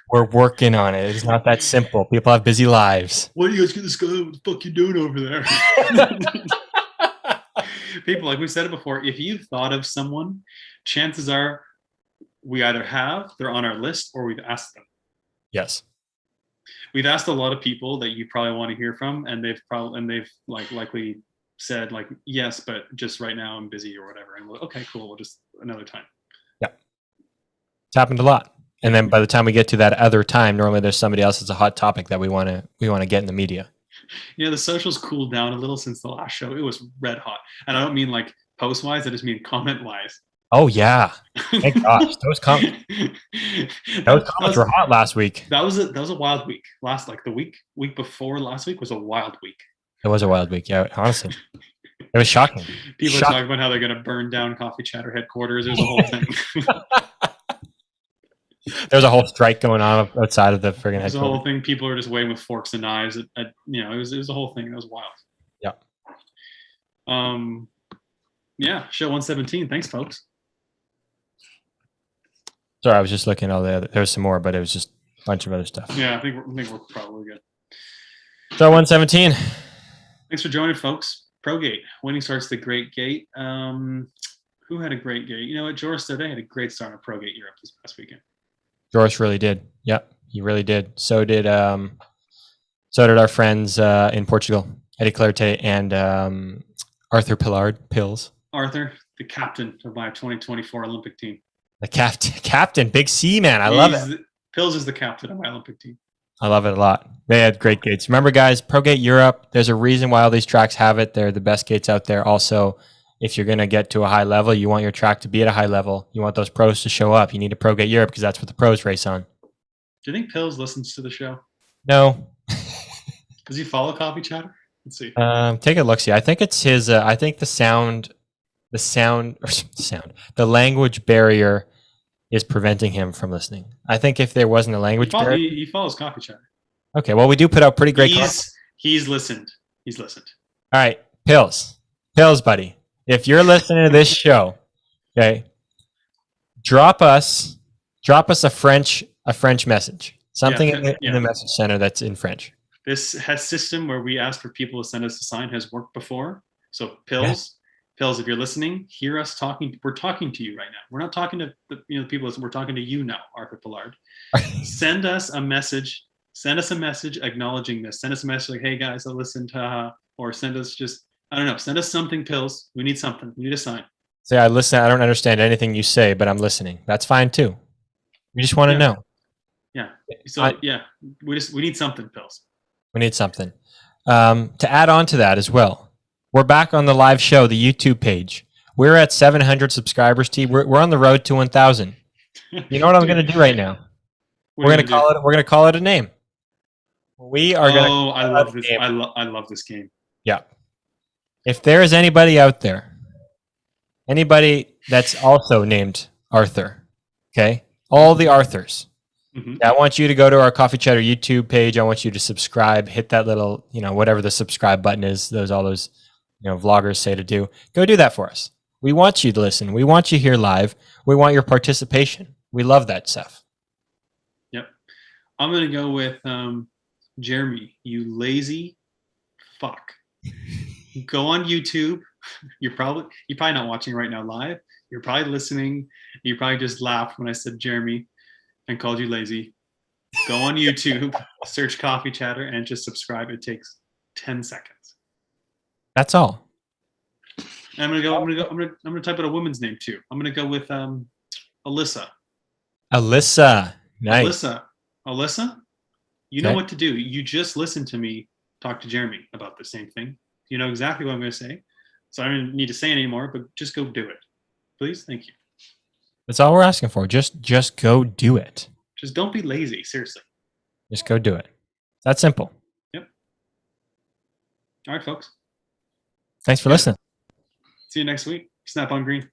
We're working on it. It's not that simple. People have busy lives. What do you guys get this guy? What the fuck you doing over there? People, like we said it before, if you've thought of someone, chances are we either have, they're on our list, or we've asked them. Yes. We've asked a lot of people that you probably want to hear from, and they've likely said like, yes, but just right now I'm busy or whatever. And we'll, okay, cool. We'll just another time. Yeah. It's happened a lot. And then by the time we get to that other time, normally there's somebody else that's a hot topic that we want to get in the media. The socials cooled down a little since the last show. It was red hot. And I don't mean like post wise, I just mean comment wise. Oh yeah. Thank gosh. Those comments were hot last week. That was a wild week. The week before last week was a wild week. It was a wild week. Yeah, honestly. It was shocking. People are talking about how they're going to burn down Coffee Chatter headquarters. There's a whole thing. There was a whole strike going on outside of the friggin' headquarters. There's a whole thing. People are just waiting with forks and knives. It was a whole thing. It was wild. Yeah. Show 117. Thanks, folks. Sorry, I was just looking at all the other. There was some more, but it was just a bunch of other stuff. Yeah, I think we're probably good. So 117. Thanks for joining, folks. ProGate. Winning starts the great gate. Who had a great gate? You know what? Joris today had a great start on ProGate Europe this past weekend. Joris really did. Yep, he really did. So did our friends in Portugal, Eddie Clarté and Arthur Pills. Arthur, the captain of my 2024 Olympic team. The captain, Big C man. I love it. Pills is the captain of my Olympic team. I love it a lot. They had great gates. Remember, guys, ProGate Europe, there's a reason why all these tracks have it. They're the best gates out there. Also, if you're going to get to a high level, you want your track to be at a high level. You want those pros to show up. You need a ProGate Europe because that's what the pros race on. Do you think Pills listens to the show? No. Does he follow Coffee Chatter? Let's see. Take a look. See, I think it's his. I think the language barrier is preventing him from listening. I think if there wasn't a language barrier, he follows Coffee Chatter. Okay, well, we do put out pretty great content. He's listened. He's listened. All right, Pills, buddy. If you're listening to this show, okay, drop us a French message. Something in the message center that's in French. This system where we ask for people to send us a sign has worked before. So Pills, if you're listening, hear us talking. We're talking to you right now. We're not talking to the people. We're talking to you now, Arthur Pillard. Send us a message. Send us a message acknowledging this. Send us a message like, "Hey guys, I listened to," or send us just, I don't know. Send us something, Pills. We need something. We need a sign. Say, I listen. I don't understand anything you say, but I'm listening. That's fine too. We just want to know. Yeah. So we need something, Pills. We need something. To add on to that as well, we're back on the live show, the YouTube page. We're at 700 subscribers, T. We're on the road to 1,000. You know what I'm going to do right now? We're going to call it a name. We are going to. Oh, I love this. I love this game. Yeah. If there is anybody out there, anybody that's also named Arthur, okay, all the Arthurs. Mm-hmm. I want you to go to our Coffee Chatter YouTube page. I want you to subscribe, hit that little, whatever the subscribe button is, all those, vloggers say to do. Go do that for us. We want you to listen. We want you here live. We want your participation. We love that stuff. Yep. I'm going to go with Jeremy, you lazy fuck. Go on YouTube. You're probably not watching right now live. You're probably listening. You probably just laughed when I said Jeremy and called you lazy. Go on YouTube, search Coffee Chatter, and just subscribe. It takes 10 seconds. That's all. I'm gonna type out a woman's name too. I'm gonna go with Alyssa. Alyssa. Nice. Alyssa. You know what to do. You just listen to me talk to Jeremy about the same thing. You know exactly what I'm going to say. So I don't need to say it anymore, but just go do it. Please. Thank you. That's all we're asking for. Just go do it. Just don't be lazy. Seriously. Just go do it. That's simple. Yep. All right, folks. Thanks for Yeah. listening. See you next week. Snap on green.